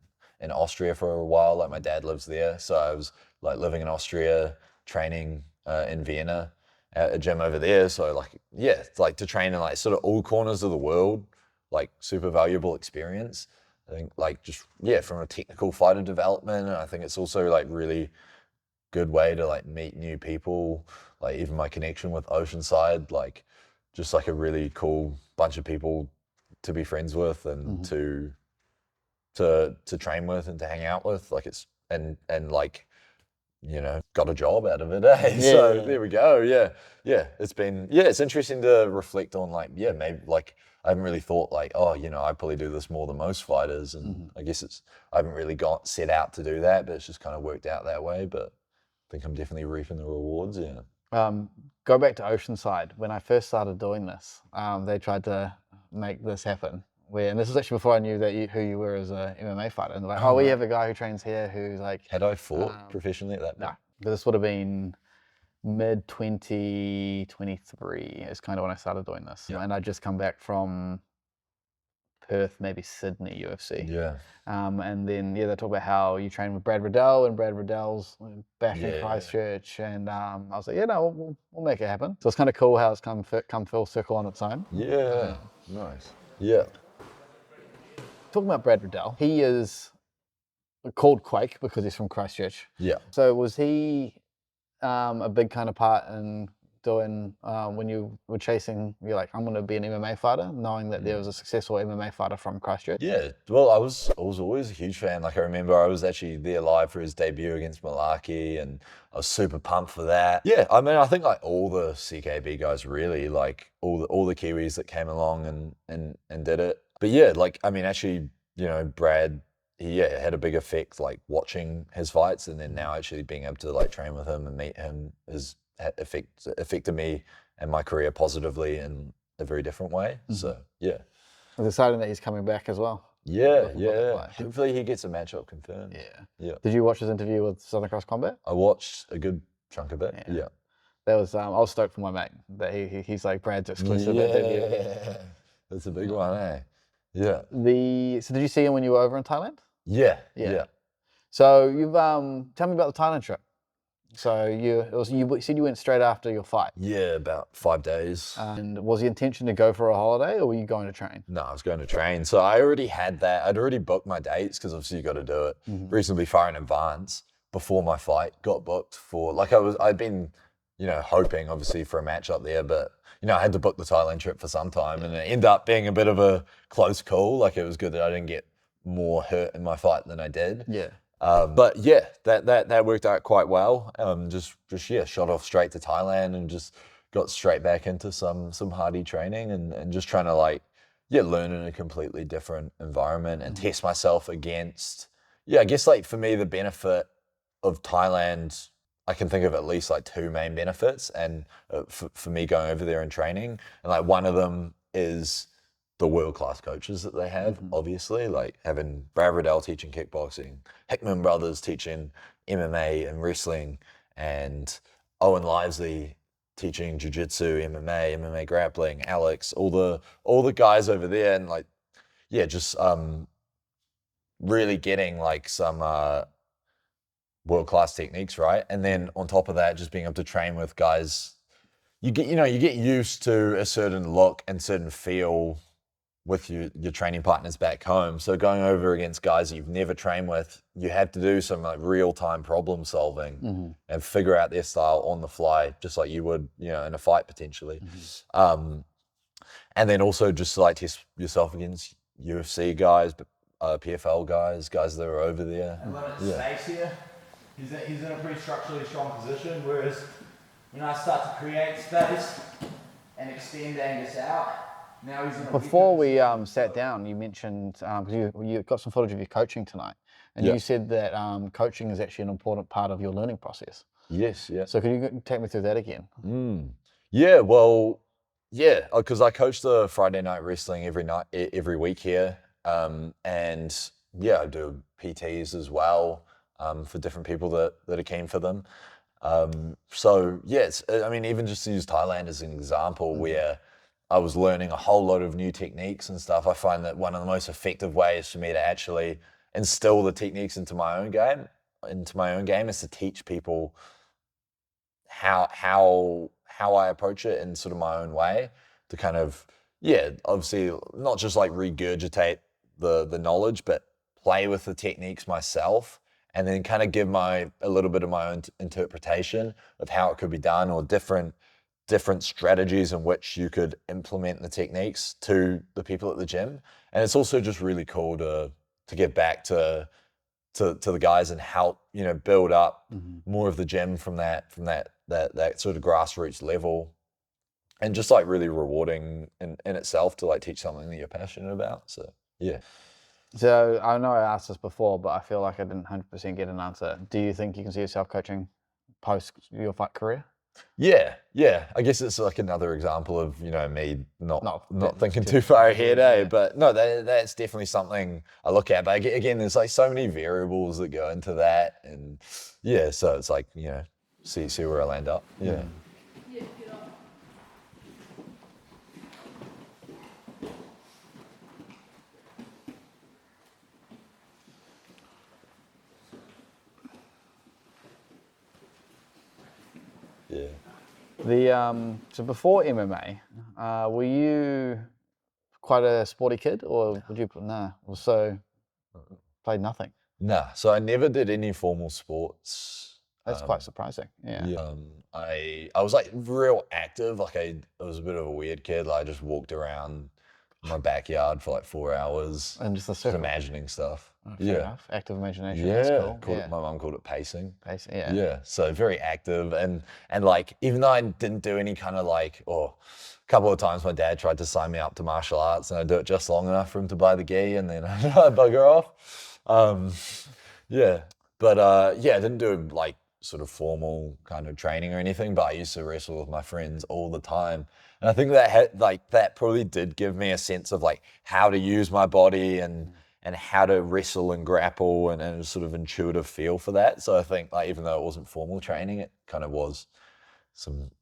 Austria for a while. Like my dad lives there, so I was like living in Austria, training in Vienna at a gym over there. So like it's like to train in like sort of all corners of the world, like super valuable experience. I think like just from a technical fighter development, and I think it's also like really good way to like meet new people. Like even my connection with Oceanside, like just like a really cool bunch of people to be friends with and to train with and to hang out with. Like it's and like got a job out of it. So there we go. It's interesting to reflect on like maybe like I haven't really thought like I probably do this more than most fighters, and I guess I haven't really set out to do that, but it's just kind of worked out that way. But I think I'm definitely reaping the rewards. Go back to Oceanside. When I first started doing this, they tried to make this happen. And this was actually before I knew who you were as a MMA fighter. And they're like, we have a guy who trains here who's like... Had I fought professionally at that point? No, but this would have been mid-2023 is kind of when I started doing this. Yeah. And I'd just come back from Perth, maybe Sydney UFC. Yeah. And then, they talk about how you train with Brad Riddell, and Brad Riddell's back in Christchurch. And I was like, we'll make it happen. So it's kind of cool how it's come full circle on its own. Yeah. Nice. Yeah. Talking about Brad Riddell, he is called Quake because he's from Christchurch. Yeah. So was he a big kind of part in doing when you were chasing, you're like, I'm going to be an MMA fighter, knowing that there was a successful MMA fighter from Christchurch? Yeah. Well, I was always a huge fan. Like I remember I was actually there live for his debut against Malaki, and I was super pumped for that. Yeah. I mean, I think like all the CKB guys really, like all the Kiwis that came along and did it. But yeah, like, I mean, actually, Brad had a big effect, like watching his fights, and then now actually being able to like train with him and meet him has affected me and my career positively in a very different way. So yeah. It's exciting that he's coming back as well. Yeah. Like, Hopefully he gets a matchup confirmed. Yeah. Did you watch his interview with Southern Cross Combat? I watched a good chunk of it. Yeah. That was I was stoked for my mate that he's like Brad's exclusive interview. That's a big one, eh? Yeah. So did you see him when you were over in Thailand? Yeah. So you've tell me about the Thailand trip. So you said you went straight after your fight. Yeah, about 5 days. And was the intention to go for a holiday, or were you going to train? No, I was going to train. So I already had that. I'd already booked my dates because obviously you got to do it reasonably far in advance before my fight got booked for. Like I'd been, hoping obviously for a match up there, but I had to book the Thailand trip for some time, and it ended up being a bit of a close call. Like it was good that I didn't get more hurt in my fight than I did. Yeah. But yeah, that worked out quite well. Just shot off straight to Thailand and just got straight back into some hardy training and just trying to learn in a completely different environment and test myself against. I guess like for me the benefit of Thailand, I can think of at least like two main benefits, and for me going over there and training, and like one of them is the world-class coaches that they have, obviously, like having Brad Riddell teaching kickboxing, Hickman brothers teaching MMA and wrestling, and Owen Livesey teaching jiu-jitsu, MMA grappling, Alex, all the guys over there, and just really getting like some world-class techniques, right? And then on top of that, just being able to train with guys, you get used to a certain look and certain feel with your training partners back home. So going over against guys that you've never trained with, you have to do some like real-time problem solving and figure out their style on the fly, just like you would, in a fight potentially. And then also just like test yourself against UFC guys, PFL guys that are over there. And limit space here. He's in a pretty structurally strong position, whereas when I start to create space and extend Angus out, now he's in a Before we sat down, you mentioned, because you got some footage of your coaching tonight, and you said that coaching is actually an important part of your learning process. Yes, yeah. So could you take me through that again? Yeah, well, because I coach the Friday night wrestling every week here, and I do PTs as well for different people that are keen for them. Even just to use Thailand as an example, where I was learning a whole lot of new techniques and stuff. I find that one of the most effective ways for me to actually instill the techniques into my own game is to teach people how I approach it in sort of my own way, to kind of, obviously not just like regurgitate the knowledge, but play with the techniques myself, and then kind of give a little bit of my own interpretation of how it could be done, or different strategies in which you could implement the techniques to the people at the gym. And it's also just really cool to get back to the guys and help, build up more of the gym from that sort of grassroots level, and just like really rewarding in itself to like teach something that you're passionate about. So yeah. So I know I asked this before, but I feel like I didn't 100% get an answer. Do you think you can see yourself coaching post your fight career? Yeah. I guess it's like another example of, me not thinking too far ahead, yeah. But no, that's definitely something I look at. But again, there's like so many variables that go into that, and so it's like, see where I land up. Yeah. So before MMA, were you quite a sporty kid, or would you played nothing? Nah, so I never did any formal sports. That's quite surprising. Yeah. I was like real active. Like I was a bit of a weird kid. Like I just walked around my backyard for like 4 hours, And just the imagining stuff. Fair enough. Active imagination. Yeah, That's cool. my mum called it pacing. Pacing, yeah. Yeah, so very active, and like even though I didn't do any kind of like, a couple of times my dad tried to sign me up to martial arts, and I'd do it just long enough for him to buy the gi, and then I'd bugger off. Yeah, but yeah, I didn't do like sort of formal kind of training or anything, but I used to wrestle with my friends all the time. And I think that probably did give me a sense of like how to use my body and how to wrestle and grapple and a sort of intuitive feel for that. So I think like even though it wasn't formal training, it kind of was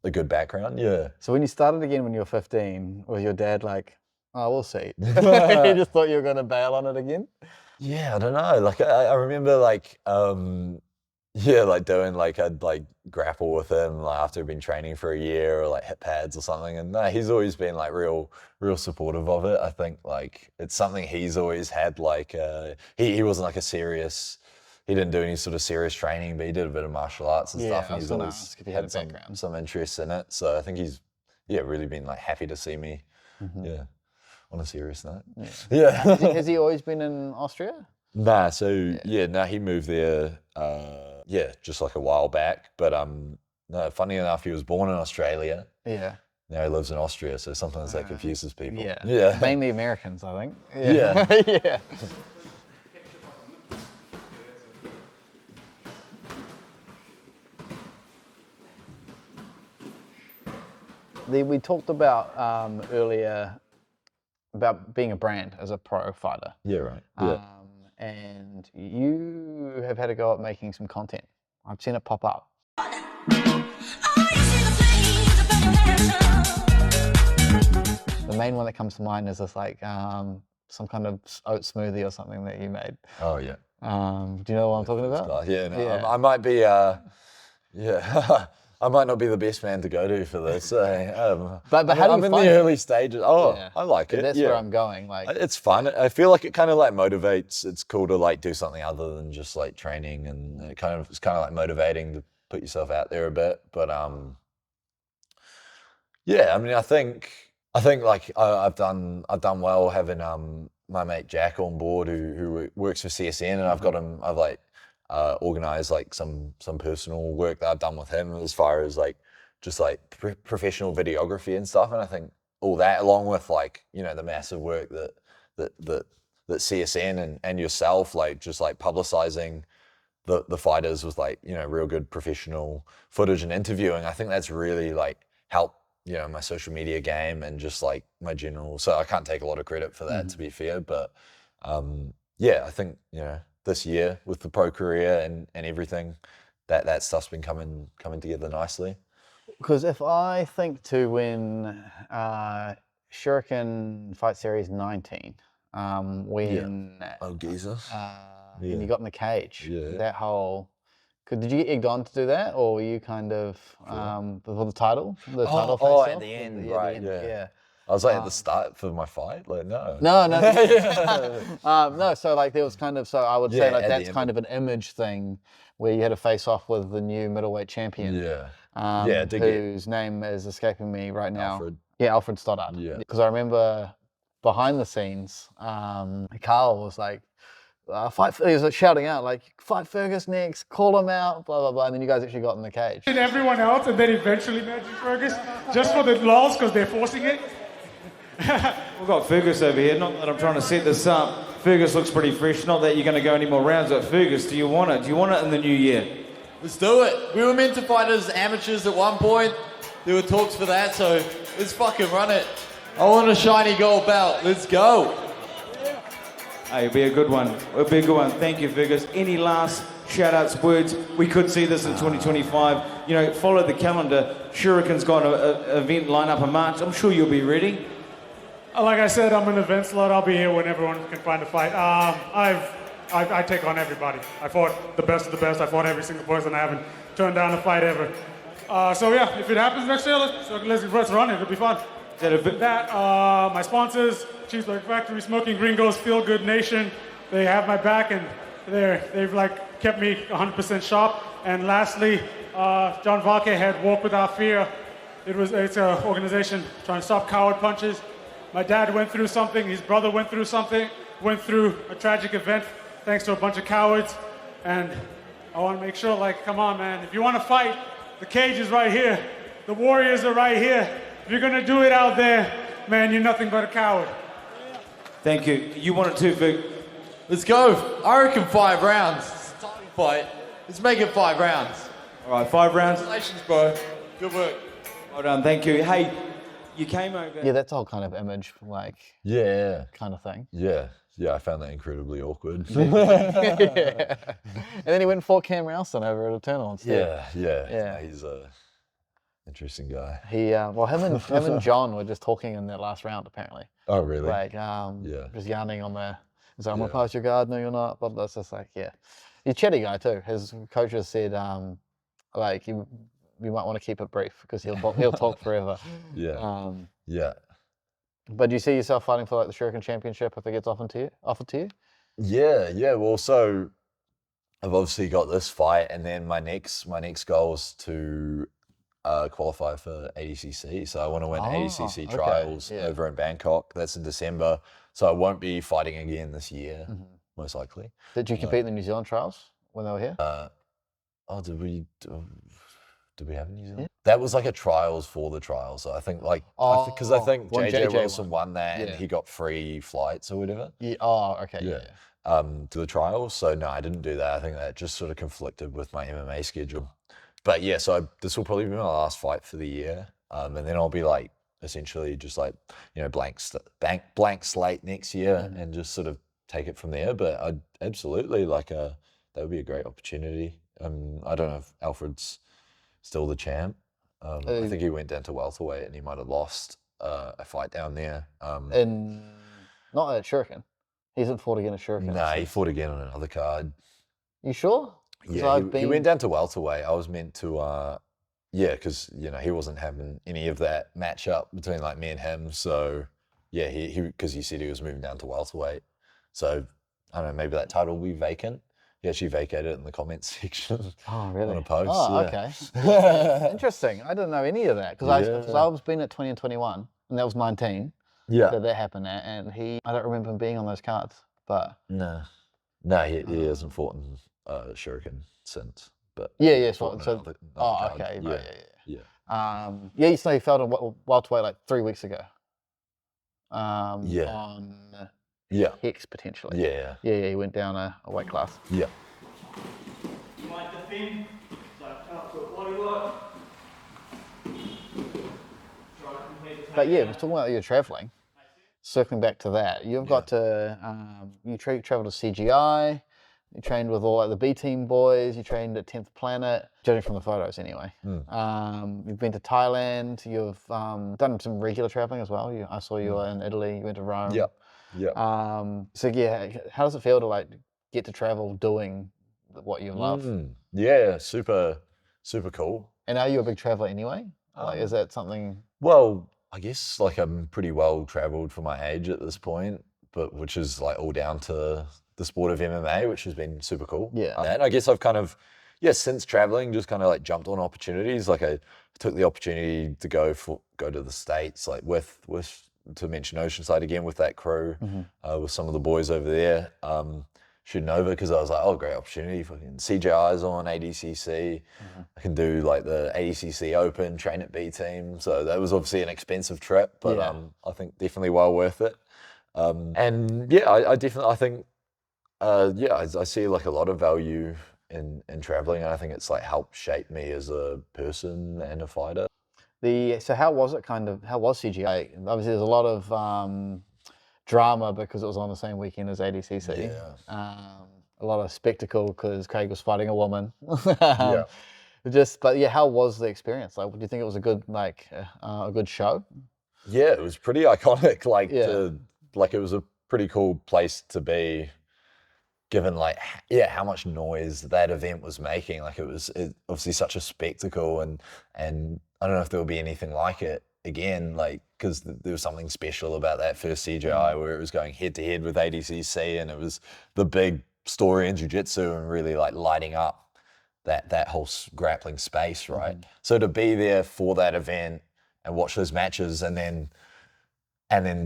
a good background. Yeah. So when you started again when you were 15, was your dad like, oh, we'll see? He just thought you were going to bail on it again? Yeah, I don't know. Like I remember like yeah, like doing like I'd like grapple with him like after I'd been training for a year or like hit pads or something. And no, he's always been like real supportive of it. I think like it's something he's always had like he wasn't like he didn't do any sort of serious training, but he did a bit of martial arts and stuff. And he's always had some interest in it. So I think he's really been like happy to see me. Yeah. On a serious note. Yeah. Has he always been in Austria? Nah, he moved there just like a while back. But no, funny enough, he was born in Australia. Yeah. Now he lives in Austria, so sometimes that confuses people. Yeah. Mainly Americans, I think. Yeah. Yeah. We talked about earlier about being a brand as a pro fighter. Yeah, right. Yeah. And you have had a go at making some content. I've seen it pop up. The main one that comes to mind is this like some kind of oat smoothie or something that you made. Oh yeah. Do you know what I'm talking about? Yeah, I might be I might not be the best man to go to for this. But how do you I'm in the early stages. I like it. That's where I'm going. Like it's fun. I feel like it kind of like motivates. It's cool to like do something other than just like training, and it's kind of like motivating to put yourself out there a bit. But yeah, I mean, I think like I've done well having my mate Jack on board who works for CSN, and I've got him. I've like organized like some personal work that I've done with him as far as like just like professional videography and stuff. And I think all that, along with like the massive work that CSN and yourself like just like publicizing the fighters with like real good professional footage and interviewing. I think that's really like helped my social media game and just like my general. So I can't take a lot of credit for that to be fair, but I think this year with the pro career and everything, that stuff's been coming together nicely. Because if I think to when Shuriken Fight Series 19, when Jesus, when you got in the cage, Yeah. that whole. Did you get egged on to do that, or were you kind of for the title? The title face-off? At the end, Yeah, right? Yeah. I was like at the start for my fight, like no. No. No, so like there was kind of, so I would say like that's kind of an image thing where you had a face off with the new middleweight champion. Yeah. Whose name is escaping me right now. Alfred. Yeah, Alfred Stoddard. Yeah. Because I remember behind the scenes, Karl was like, he was like shouting out like, fight Fergus next, call him out, blah, blah, blah. And then you guys actually got in the cage. And everyone else, and then eventually Magic Fergus, just for the lols because they're forcing it. We've got Fergus over here, not that I'm trying to set this up. Fergus looks pretty fresh, not that you're going to go any more rounds, but Fergus, do you want it? Do you want it in the new year? Let's do it. We were meant to fight as amateurs at one point. There were talks for that, so let's fucking run it. I want a shiny gold belt. Let's go. Hey, it'll be a good one. It'll be a good one. Thank you, Fergus. Any last shout-outs, words? We could see this in 2025. Follow the calendar. Shuriken's got an event lined up in March. I'm sure you'll be ready. Like I said, I'm an event slot. I'll be here when everyone can find a fight. I take on everybody. I fought the best of the best. I fought every single person. I haven't turned down a fight ever. So yeah, if it happens next year, let's run it. It'll be fun. My sponsors, Cheeseburger Factory, Smoking Gringos, Feel Good Nation, they have my back and they've like kept me 100% sharp. And lastly, John Varkey had Walk Without Fear. It's an organization trying to stop coward punches. My dad went through something, his brother went through a tragic event thanks to a bunch of cowards. And I want to make sure, like, come on, man, if you want to fight, the cage is right here. The warriors are right here. If you're going to do it out there, man, you're nothing but a coward. Thank you. You want it too, Vic? Let's go. I reckon 5 rounds. It's a title fight. Let's make it 5 rounds. All right, 5 rounds. Congratulations, bro. Good work. Well done, thank you. Hey, you came over. Yeah, that's the whole kind of image, like, Yeah. kind of thing. Yeah. Yeah, I found that incredibly awkward. Yeah. And then he went and fought Cam Ralston over at Eternal instead. Yeah. He's a interesting guy. He, well, him and John were just talking in that last round, apparently. Oh, really? Like, just yarning on the, he's like, I'm going to pass your guard, no, you're not. But that's just like, yeah. He's a chatty guy, too. His coaches said, like, you might want to keep it brief because he'll talk forever. Yeah. Yeah. But do you see yourself fighting for like the Shuriken Championship if it gets offered to you? Yeah. Well, so I've obviously got this fight, and then my next goal is to qualify for ADCC. So I want to win ADCC trials over in Bangkok. That's in December. So I won't be fighting again this year, most likely. Did you compete in the New Zealand trials when they were here? Did we have a New Zealand? Yeah. That was like a trials for the trials. So I think because I think JJ Wilson won that and he got free flights or whatever. Yeah. Oh, okay. Yeah. To the trials. So no, I didn't do that. I think that just sort of conflicted with my MMA schedule. But yeah, so this will probably be my last fight for the year. And then I'll be like essentially just like, blank slate next year and just sort of take it from there. But I'd absolutely that would be a great opportunity. I don't know if Alfred's still the champ. I think he went down to welterweight and he might have lost a fight down there. Not at Shuriken. He hasn't fought again at Shuriken. No, he fought again on another card. You sure? Yeah, he went down to welterweight. I was meant to, because he wasn't having any of that matchup between like me and him. So yeah, because he said he was moving down to welterweight. So I don't know, maybe that title will be vacant. He actually vacated it in the comments section. Oh, really? On a post. Oh, okay. Interesting. I didn't know any of that because I was been at 20 and 21, and that was 19. Yeah. That happened at, and I don't remember him being on those cards, but no, he hasn't fought in Shuriken since. But okay, card. right, yeah. So he felt in welterweight like 3 weeks ago. On Hex potentially. Yeah. Yeah, he went down a weight class. Yeah. You might defend, so come up to a body lock. But yeah, we're talking about your travelling. Circling back to that, you've got to, you travelled to CGI, you trained with all like the B team boys, you trained at 10th Planet, judging from the photos anyway. You've been to Thailand, you've done some regular travelling as well. I saw you were in Italy, you went to Rome. Yeah. So yeah, how does it feel to like get to travel doing what you love? Yeah, super cool. And are you a big traveller anyway? Like, is that something? Well, I guess like I'm pretty well travelled for my age at this point, but which is like all down to the sport of MMA, which has been super cool. Yeah. And I guess I've kind of, since traveling, just kind of like jumped on opportunities. Like I took the opportunity to go to the States, like with to mention Oceanside again with that crew, with some of the boys over there, shooting over because I was like, oh, great opportunity. Fucking CJI's on ADCC. I can do like the ADCC Open, train at B team. So that was obviously an expensive trip, but I think definitely well worth it. And yeah, I think I see like a lot of value in traveling, and I think it's like helped shape me as a person and a fighter. So how was CGI? Obviously there's a lot of drama because it was on the same weekend as ADCC. A lot of spectacle because Craig was fighting a woman. But how was the experience? Like, do you think it was a good show? Yeah, it was pretty iconic. It was a pretty cool place to be, given how much noise that event was making. Like it was obviously such a spectacle, and I don't know if there will be anything like it again, like, because there was something special about that first CGI where it was going head to head with ADCC, and it was the big story in jiu-jitsu and really like lighting up that whole grappling space, right? So to be there for that event and watch those matches, and then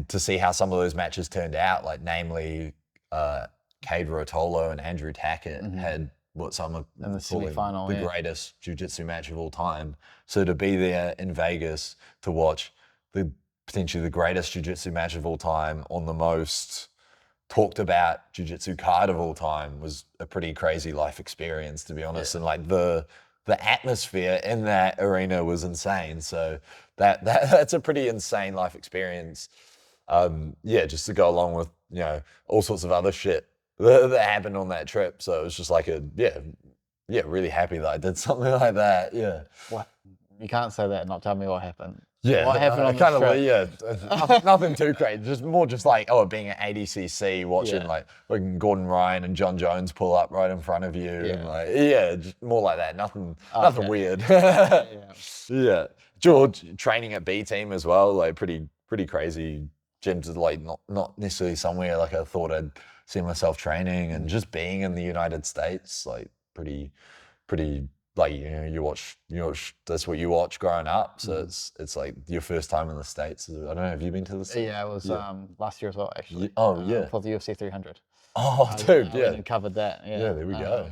to see how some of those matches turned out, like namely Cade Rotolo and Andrew Tackett had what some are in the calling semi-final, the greatest jiu-jitsu match of all time. So to be there in Vegas to watch potentially the greatest jiu-jitsu match of all time on the most talked about jiu-jitsu carnival time was a pretty crazy life experience, to be honest. And like the atmosphere in that arena was insane. So that's a pretty insane life experience. Just to go along with, all sorts of other shit that happened on that trip. So it was just like really happy that I did something like that. Yeah. What? You can't say that and not tell me what happened. Yeah. What happened on the trip? Nothing too crazy. Just more just like, being at ADCC, watching like Gordon Ryan and John Jones pull up right in front of you. Yeah. And just more like that. Nothing weird. Yeah. George training at B team as well, like pretty crazy gyms, like not necessarily somewhere like I thought I'd see myself training, and just being in the United States, like pretty like, you watch that's what you watch growing up. So it's like your first time in the States. I don't know, have you been to the States? Yeah, it was last year as well, actually. For the UFC 300. Oh, I dude, went and covered that. Yeah, there we go.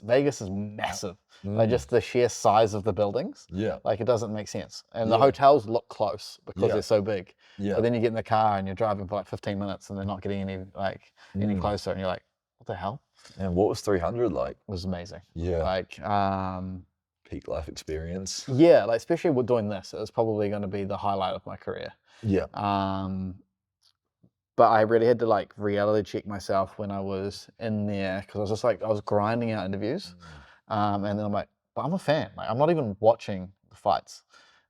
Vegas is massive. Like just the sheer size of the buildings. Yeah. Like it doesn't make sense. And the hotels look close because Yeah. they're so big. Yeah. But then you get in the car and you're driving for like 15 minutes and they're not getting any closer, and you're like, what the hell? And what was 300 like? It was amazing. Yeah. Like Peak life experience. yeah, like especially with doing this, it was probably going to be the highlight of my career. Yeah. But I really had to like reality check myself when I was in there, because I was just like, I was grinding out interviews. And then I'm like, but I'm a fan. Like, I'm not even watching the fights.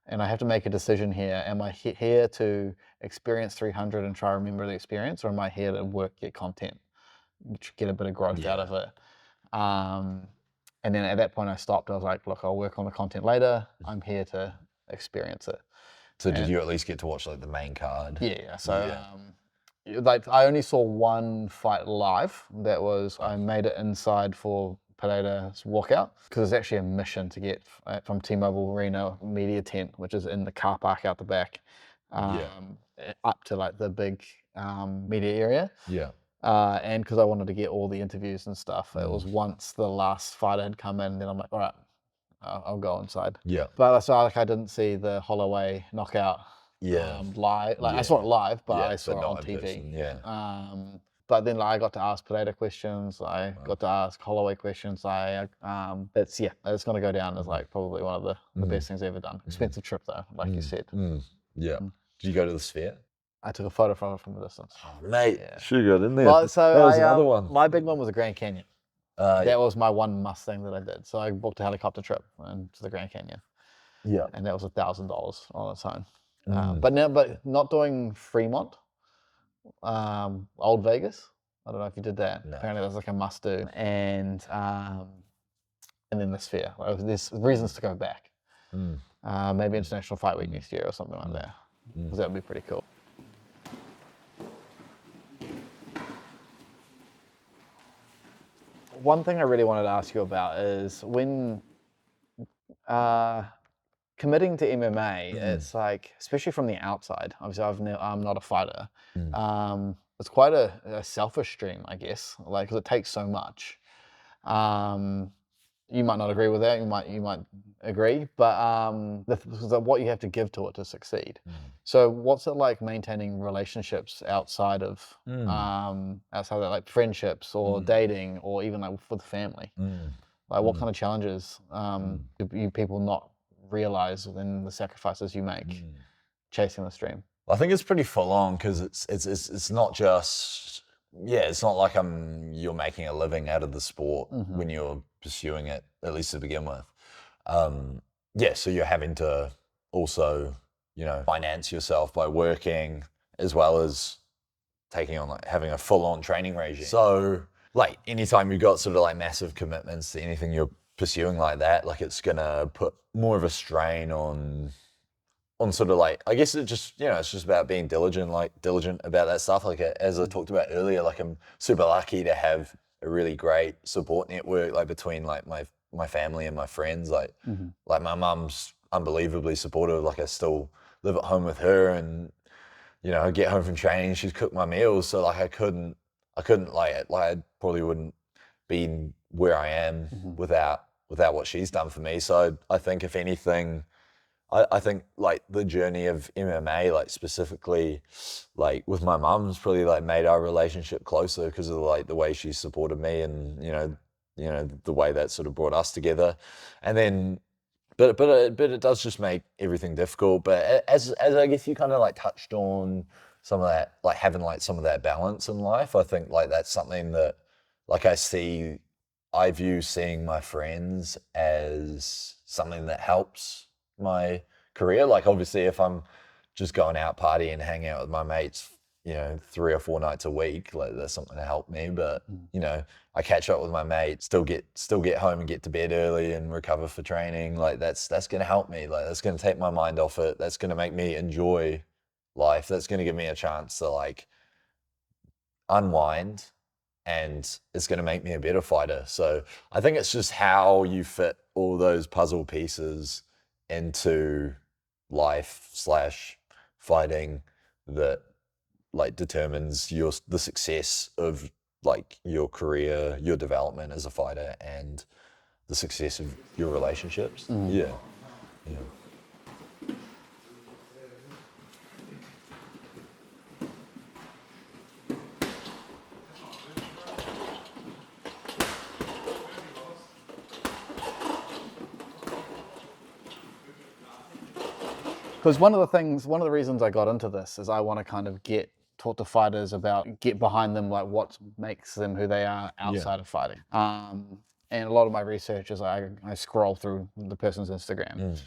And I have to make a decision here. Am I here to experience 300 and try to remember the experience, or am I here to get content, get a bit of growth out of it? And then at that point I stopped. I was like, look, I'll work on the content later. I'm here to experience it. So did you at least get to watch like the main card? Yeah. So like I only saw one fight live. That was, I made it inside for Pereira's walkout, because it's actually a mission to get from T-Mobile Arena media tent, which is in the car park out the back, up to like the big media area. Yeah. And because I wanted to get all the interviews and stuff, it was once the last fighter had come in, then I'm like, all right, I'll go inside. Yeah. But so like I didn't see the Holloway knockout live. Like I saw it live, but I saw it on TV. Person, But then like, I got to ask Pereira questions. I got to ask Holloway questions. It's going to go down as like probably one of the best things I've ever done. Expensive trip though, like you said. Yeah. Did you go to the Sphere? I took a photo from it from a distance. Oh, mate, should have got in there. Well, so that was another one. My big one was the Grand Canyon. That was my one must thing that I did. So I booked a helicopter trip to the Grand Canyon. Yeah. And that was $1,000 on its own. But not doing Fremont, Old Vegas. I don't know if you did that. No. Apparently that's like a must do. And then the Sphere. There's reasons to go back. Maybe International Fight Week next year or something like that. Because that would be pretty cool. One thing I really wanted to ask you about is when committing to MMA, it's like, especially from the outside, obviously I'm not a fighter, it's quite a selfish dream, I guess, like, because it takes so much. You might not agree with that, you might agree, but what you have to give to it to succeed. So what's it like maintaining relationships outside of that, like friendships or dating, or even like with family? Like what kind of challenges do you people not realize in the sacrifices you make chasing this dream? I think it's pretty full on, because it's not just, it's not like you're making a living out of the sport when you're pursuing it, at least to begin with. So you're having to also, finance yourself by working, as well as taking on, like, having a full on training regime. So like anytime you've got sort of like massive commitments to anything you're pursuing like that, like it's gonna put more of a strain on sort of like, I guess it just, it's just about being diligent about that stuff. Like as I talked about earlier, like I'm super lucky to have a really great support network, like between like my family and my friends. Like my mum's unbelievably supportive. Like I still live at home with her, and I get home from training, she's cooked my meals. So like I couldn't like I probably wouldn't be where I am without what she's done for me. So I think if anything, I think like the journey of MMA, like specifically, like with my mum's probably like made our relationship closer because of like the way she supported me and the way that sort of brought us together, and then. But it does just make everything difficult. But as I guess you kind of like touched on some of that, like having like some of that balance in life, I think like that's something that like I view seeing my friends as something that helps my career. Like obviously if I'm just going out partying and hanging out with my mates, 3 or 4 nights a week, like that's something to help me. But I catch up with my mates, still get home and get to bed early and recover for training. Like that's gonna help me. Like that's gonna take my mind off it. That's gonna make me enjoy life. That's gonna give me a chance to like unwind, and it's gonna make me a better fighter. So I think it's just how you fit all those puzzle pieces into life / fighting that like determines the success of like your career, your development as a fighter, and the success of your relationships. Yeah. Because one of the reasons I got into this is I want to kind of talk to fighters about, get behind them, like what makes them who they are outside of fighting. And a lot of my research is I scroll through the person's Instagram.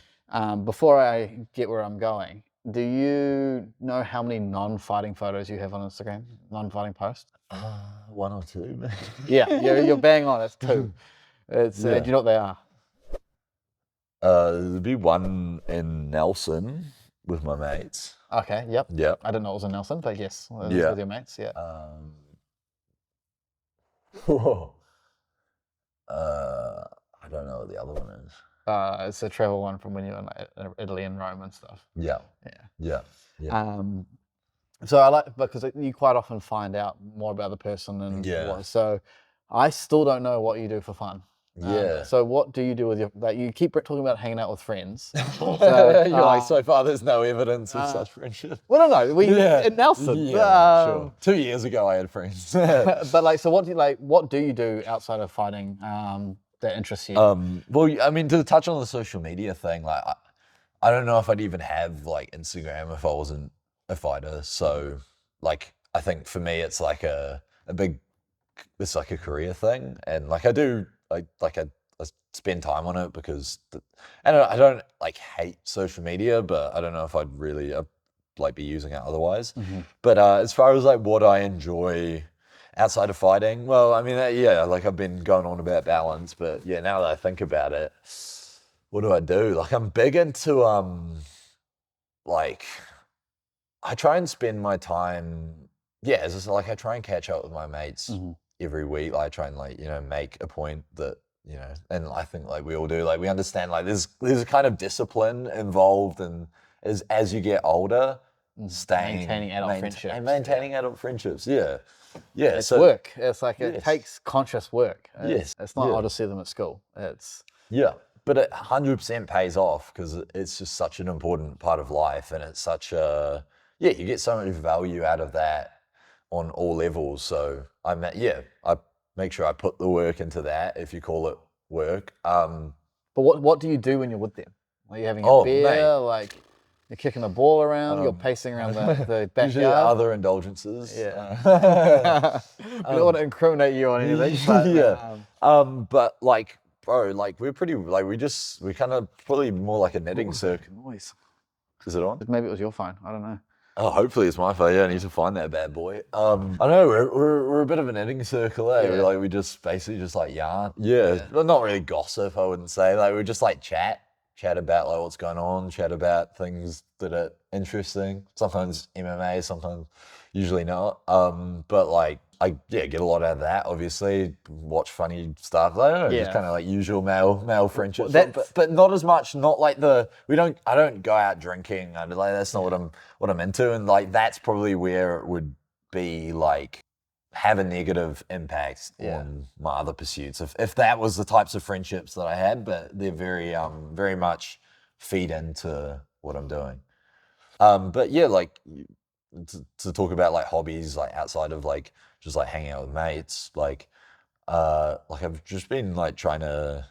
Before I get where I'm going, do you know how many non-fighting photos you have on Instagram? Non-fighting posts? 1 or 2, man. Yeah, you're bang on. It's 2. Do you know what they are? There'd be one in Nelson with my mates. Okay, yep. Yep. I didn't know it was in Nelson, but yes, with your mates, yeah. I don't know what the other one is. It's a travel one from when you were in Italy and Rome and stuff. Yeah. So I like, because you quite often find out more about the person and so I still don't know what you do for fun. So what do you do with your, like you keep talking about hanging out with friends. So, you're like, so far there's no evidence of such friendship. Well, no, in Nelson. Sure. 2 years ago I had friends. But like, so what do you do outside of fighting that interests you? Well, I mean, to touch on the social media thing, like I don't know if I'd even have like Instagram if I wasn't a fighter. So like, I think for me, it's like it's like a career thing. And like I spend time on it because, and I don't like hate social media, but I don't know if I'd really like be using it otherwise. But as far as like what I enjoy outside of fighting, well, I mean, like I've been going on about balance, but yeah, now that I think about it, what do I do? Like I'm big into like I try and spend my time. Yeah, it's just like I try and catch up with my mates every week. Like I try and like make a point that and I think like we all do. Like we understand like there's a kind of discipline involved, and as you get older, maintaining adult friendships. And maintaining adult friendships. Yeah. It's work. It's like it takes conscious work. Yes. It's not I'll just see them at school. It's but it 100% pays off because it's just such an important part of life, and it's such a you get so much value out of that on all levels. So I make sure I put the work into that, if you call it work. But what do you do when you're with them? Are you having a beer? Mate. Like you're kicking the ball around? You're pacing around the backyard? Usually other indulgences. Yeah. We don't want to incriminate you on anything. But like, bro, like we're pretty, like we kind of probably more like a knitting circle. Noise. Is it on? Maybe it was your phone. I don't know. Oh, hopefully it's my phone. Yeah, I need to find that bad boy. I know we're a bit of a knitting circle, eh? Yeah. We just basically just like yarn. Yeah, but not really gossip, I wouldn't say. Like we just like chat about like what's going on, chat about things that are interesting. Sometimes MMA, sometimes usually not. But like I get a lot out of that. Obviously, watch funny stuff. I don't know, just kind of like usual male friendships. But not as much. Not like I don't go out drinking. Like that's not what I'm into. And like that's probably where it would be like have a negative impact on my other pursuits. If that was the types of friendships that I had, but they're very very much feed into what I'm doing. But yeah, like to talk about like hobbies, like outside of like just like hanging out with mates, like I've just been like trying to,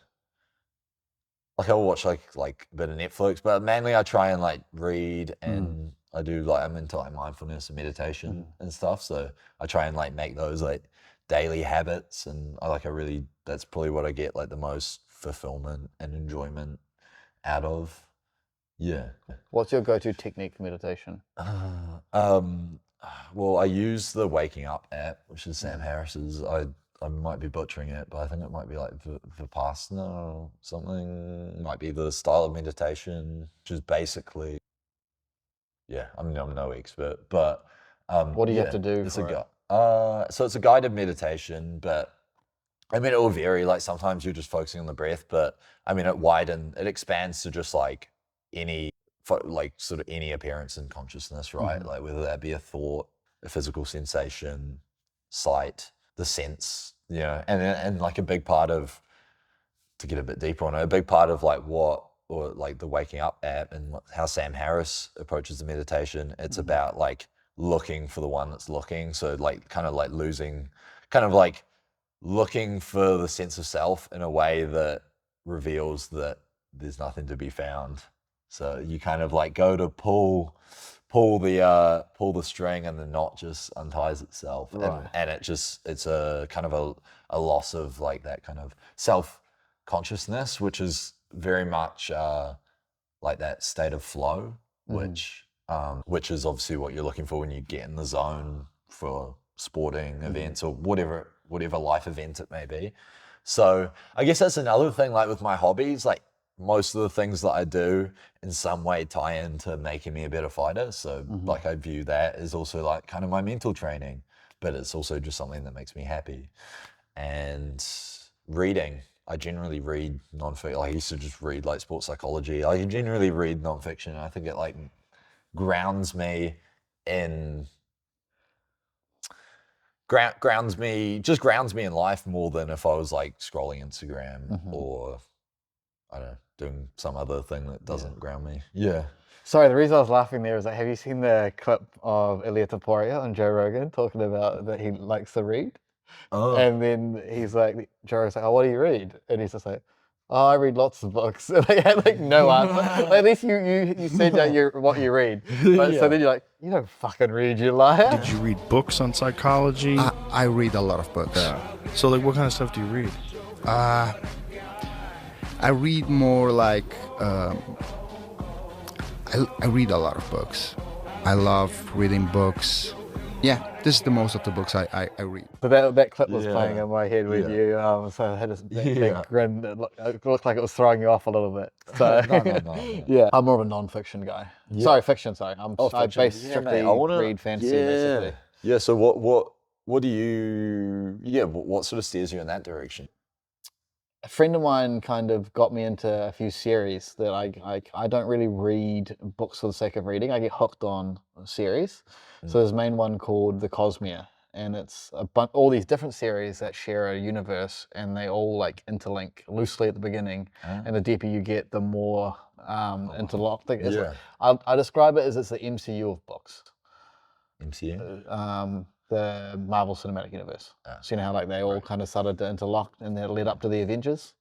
like I'll watch like a bit of Netflix, but mainly I try and like read, and I do like, I'm into like mindfulness and meditation and stuff. So I try and like make those like daily habits, and that's probably what I get like the most fulfillment and enjoyment out of. Yeah. What's your go-to technique for meditation? Well, I use the Waking Up app, which is Sam Harris's. I might be butchering it, but I think it might be like Vipassana or something. It might be the style of meditation, which is basically, yeah, I mean, I'm no expert, but what do you have to do it's for it? So it's a guided meditation, but I mean, it will vary. Like sometimes you're just focusing on the breath, but I mean, it expands to just like any appearance in consciousness, right? Like whether that be a thought, a physical sensation, sight, the sense, you know, and like a big part of, to get a bit deeper on it, a big part of like the Waking Up app and how Sam Harris approaches the meditation, it's about like looking for the one that's looking. So like kind of like looking for the sense of self in a way that reveals that there's nothing to be found. So you kind of like go to pull the string, and the knot just unties itself, and it's a kind of a loss of like that kind of self-consciousness, which is very much like that state of flow, which is obviously what you're looking for when you get in the zone for sporting events or whatever life event it may be. So I guess that's another thing, like with my hobbies, like most of the things that I do in some way tie into making me a better fighter. So like I view that as also like kind of my mental training, but it's also just something that makes me happy. And reading, I generally read nonfiction. Like I used to just read like sports psychology. I generally read nonfiction. I think it like grounds me in life more than if I was like scrolling Instagram or I don't know, doing some other thing that doesn't ground me. Yeah. Sorry, the reason I was laughing there is like, have you seen the clip of Ilya Taporia on Joe Rogan talking about that he likes to read? Oh. And then he's like, Joe Rogan's like, oh, what do you read? And he's just like, oh, I read lots of books. And they had like no answer. Like, at least you said that what you read. But, So then you're like, you don't fucking read, you liar. Did you read books on psychology? I read a lot of books. So like, what kind of stuff do you read? I read more like, I read a lot of books. I love reading books. Yeah, this is the most of the books I read. So that clip was playing in my head with you, so I had this big grin. It looked like it was throwing you off a little bit. So No. yeah, I'm more of a non-fiction guy. Yeah. Sorry, fiction. Sorry, I fiction. basically read fantasy. Basically. Yeah. So what do you? Yeah. What sort of steers you in that direction? A friend of mine kind of got me into a few series that I don't really read books for the sake of reading. I get hooked on a series. So there's a main one called The Cosmere, and it's all these different series that share a universe, and they all like interlink loosely at the beginning. And the deeper you get, the more interlocked. Like, I describe it as it's the MCU of books. MCU. The Marvel Cinematic Universe. So you know how like they all kind of started to interlock and they led up to the Avengers?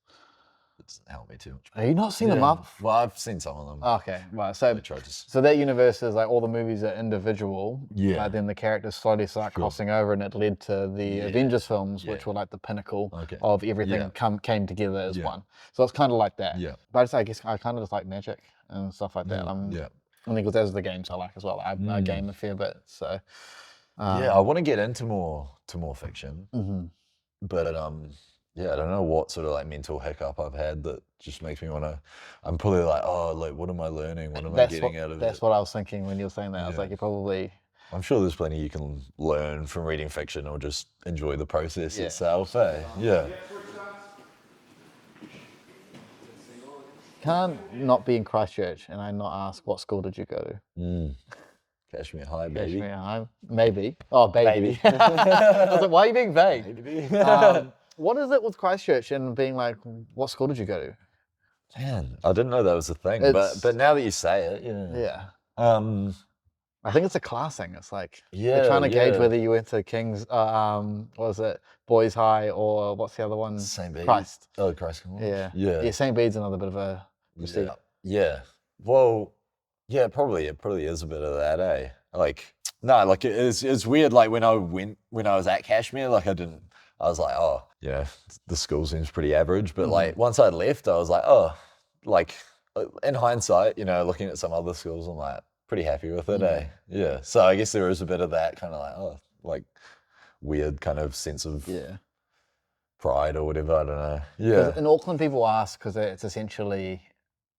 It doesn't help me too much. Have you not seen the Marvel? Well, I've seen some of them. Okay, right. So that universe is like all the movies are individual. But then the characters slowly start crossing over, and it led to the Avengers films, which were like the pinnacle of everything came together as one. So it's kind of like that. But I guess I kind of just like magic and stuff like that. I think those are the games I like as well. I game a fair bit, so. I want to get into more fiction, but I don't know what sort of like mental hiccup I've had that just makes me want to. I'm probably like, oh, like what am I learning? What am I getting out of it? That's what I was thinking when you were saying that. I was like, you probably. I'm sure there's plenty you can learn from reading fiction, or just enjoy the process itself. Yeah. Can't not be in Christchurch and I not ask what school did you go to? Kashmir High, baby. Kashmir High, maybe. Oh, baby. I was like, why are you being vague? What is it with Christchurch and being like, what school did you go to? Man, I didn't know that was a thing, It's- but now that you say it, yeah. Yeah. I think it's a class thing. It's like Yeah, they're trying to gauge yeah. whether you went to King's, what was it, Boys High, or what's the other one? St. Bede's. Christ. Oh, Christ. Yeah. Yeah. Yeah, St. Bede's another bit of a receipt. Yeah. Well, yeah, it probably is a bit of that, eh? Like, no, like it's weird. Like when I was at Kashmir, like I was like, oh, yeah, the school seems pretty average. But like once I left, I was like, oh, like in hindsight, looking at some other schools, I'm like pretty happy with it, eh? Yeah. So I guess there is a bit of that kind of like, oh, like weird kind of sense of pride or whatever. I don't know. Yeah. In Auckland, people ask because it's essentially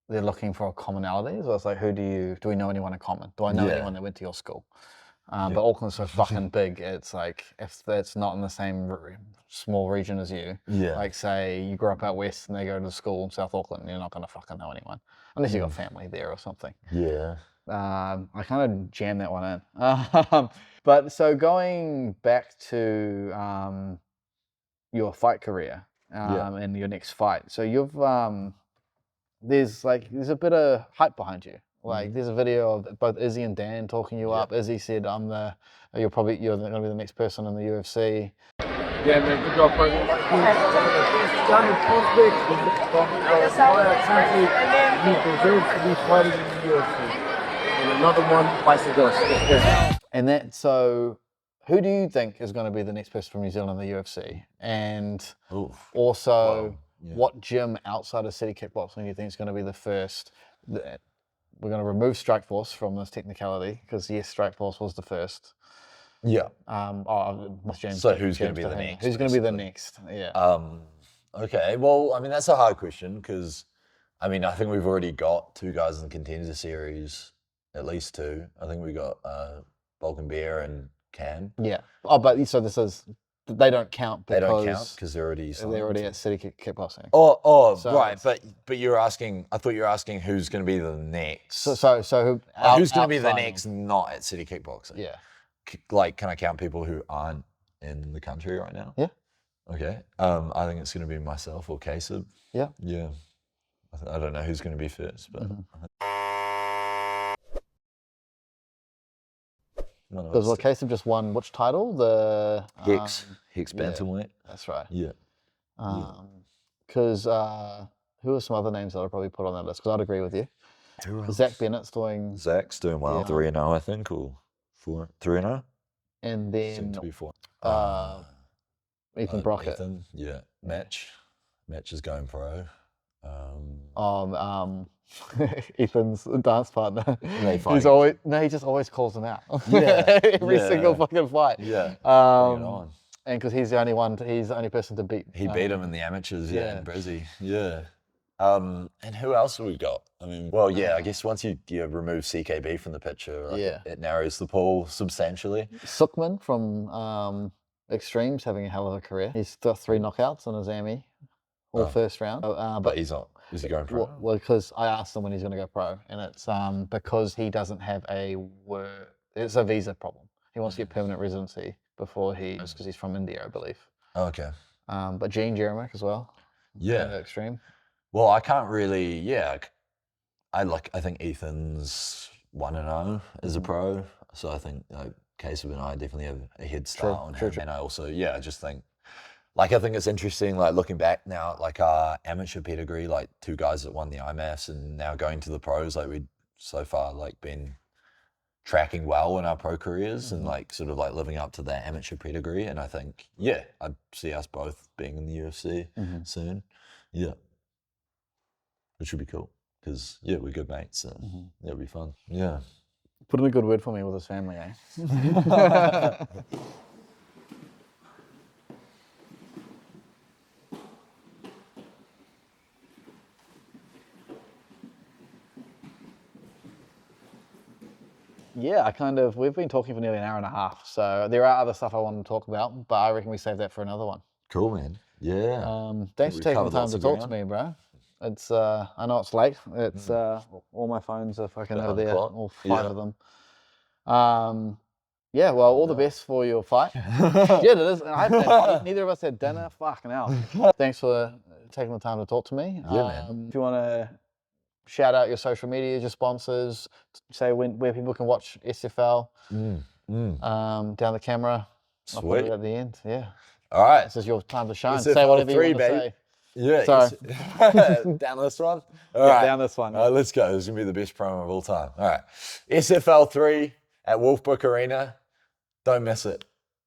they're looking for a commonality. So it's like, do we know anyone in common? Do I know anyone that went to your school? But Auckland's so fucking big. It's like if it's not in the same small region as you, like say you grew up out west and they go to school in South Auckland, you're not gonna fucking know anyone unless you got family there or something. Yeah. I kind of jammed that one in. But so going back to your fight career and your next fight. So you've there's a bit of hype behind you. Like there's a video of both Izzy and Dan talking you up. Izzy said, you're going to be the next person in the UFC. Yeah, man, good job, Fergus. He deserves to be fighting in the UFC. And another one bites the dust. And so who do you think is going to be the next person from New Zealand in the UFC? And also, what gym outside of City Kickboxing do you think is going to be the first? We're going to remove Strikeforce from this technicality because yes, Strikeforce was the first. Yeah. So who's going to be the next? Who's going to be the next? Yeah. Okay. Well, I mean that's a hard question because, I mean, I think we've already got 2 guys in the Contender Series, at least 2. I think we got Vulcan Bear and Cam. Yeah. Oh, but so they don't count because they don't count because they're already at City Kickboxing. So right. But you're asking. I thought you were asking who's going to be the next. So who's going to be the next not at City Kickboxing? Yeah. Like, can I count people who aren't in the country right now? Yeah. Okay. I think it's going to be myself or Kasib. Yeah. Yeah. I don't know who's going to be first, but. Because Kasib just won which title? The Hex Bantamweight. That's right. Yeah. Because who are some other names that I'll probably put on that list? Because I'd agree with you. Who else? Zach Bennett's doing. Zach's doing well. 3-0, I think, or 3-0. And then Seemed to be 4. Ethan Brockett. Ethan, yeah. Match is going pro. Ethan's dance partner. They fight. He just always calls him out. Every single fucking fight. Yeah. Bring it on. And because he's the only person to beat. He beat him in the amateurs, in Brizzy. Yeah. And who else have we got? I mean, well, yeah, I guess once you remove CKB from the picture, it narrows the pool substantially. Suckman from Extremes having a hell of a career. He's got 3 knockouts on his AME, all first round. But he's not. Is he going pro? Well, because I asked him when he's going to go pro, and it's because he doesn't have it's a visa problem. He wants to get permanent residency before because he's from India, I believe. Oh, okay. But Gene Jeremic as well. Yeah. Extreme. Well, I can't really. I think Ethan's 1-0 as a pro, so I think Kasib and I definitely have a head start on him. And I also, I just think. I think it's interesting, looking back now, our amateur pedigree, 2 guys that won the IMAFs and now going to the pros, we'd so far, been tracking well in our pro careers and, living up to that amateur pedigree. And I think, I'd see us both being in the UFC soon. Yeah. Which would be cool because, we're good mates. So it'll be fun. Yeah. Put in a good word for me with his family, eh? Yeah, we've been talking for nearly an hour and a half, so there are other stuff I want to talk about, but I reckon we save that for another one. Cool, man. Yeah. Thanks for taking the time to talk to me, bro. It's, I know it's late. It's, all my phones are fucking over there, all 5 of them. Yeah, well, all the best for your fight. It is. Neither of us had dinner. Fucking hell. Thanks for taking the time to talk to me. Yeah, man. If you want to shout out your social media, your sponsors, say where people can watch SFL down the camera. I'll put it Sweet. at the end. Yeah. All right. This is your time to shine. SFL Say whatever you 3, want to baby. say. Yeah. Sorry. Down this one? Yeah, All right. down this one. All right, let's go. This is going to be the best promo of all time. All right. SFL 3 at Wolfbrook Arena. Don't miss it.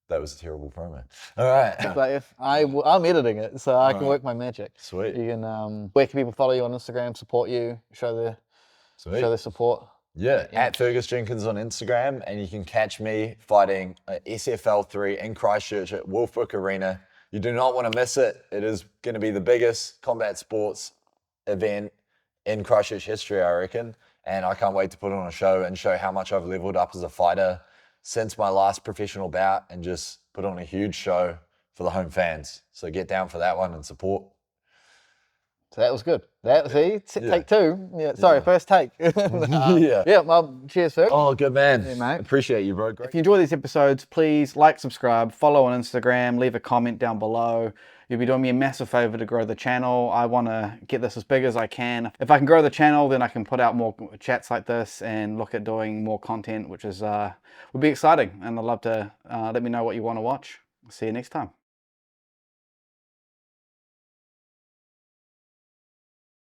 That was a terrible promo. All right. But I'm editing it, so I can work my magic. Sweet. You can. Where can people follow you on Instagram, support you, show their support? Yeah, at Fergus Jenkins on Instagram, and you can catch me fighting SFL 3 in Christchurch at Wolfbrook Arena. You do not want to miss it. It is going to be the biggest combat sports event in Christchurch history, I reckon. And I can't wait to put on a show and show how much I've leveled up as a fighter since my last professional bout, and just put on a huge show for the home fans. So get down for that one and support. So that was good. Take two. Yeah, sorry, first take. Yeah, well, cheers, Ferg. Oh, good man. Yeah, mate. Appreciate you, bro. Great. If you enjoy these episodes, please like, subscribe, follow on Instagram, leave a comment down below. You'll be doing me a massive favor to grow the channel. I want to get this as big as I can. If I can grow the channel, then I can put out more chats like this and look at doing more content, which is would be exciting. And I'd love to let me know what you want to watch. See you next time.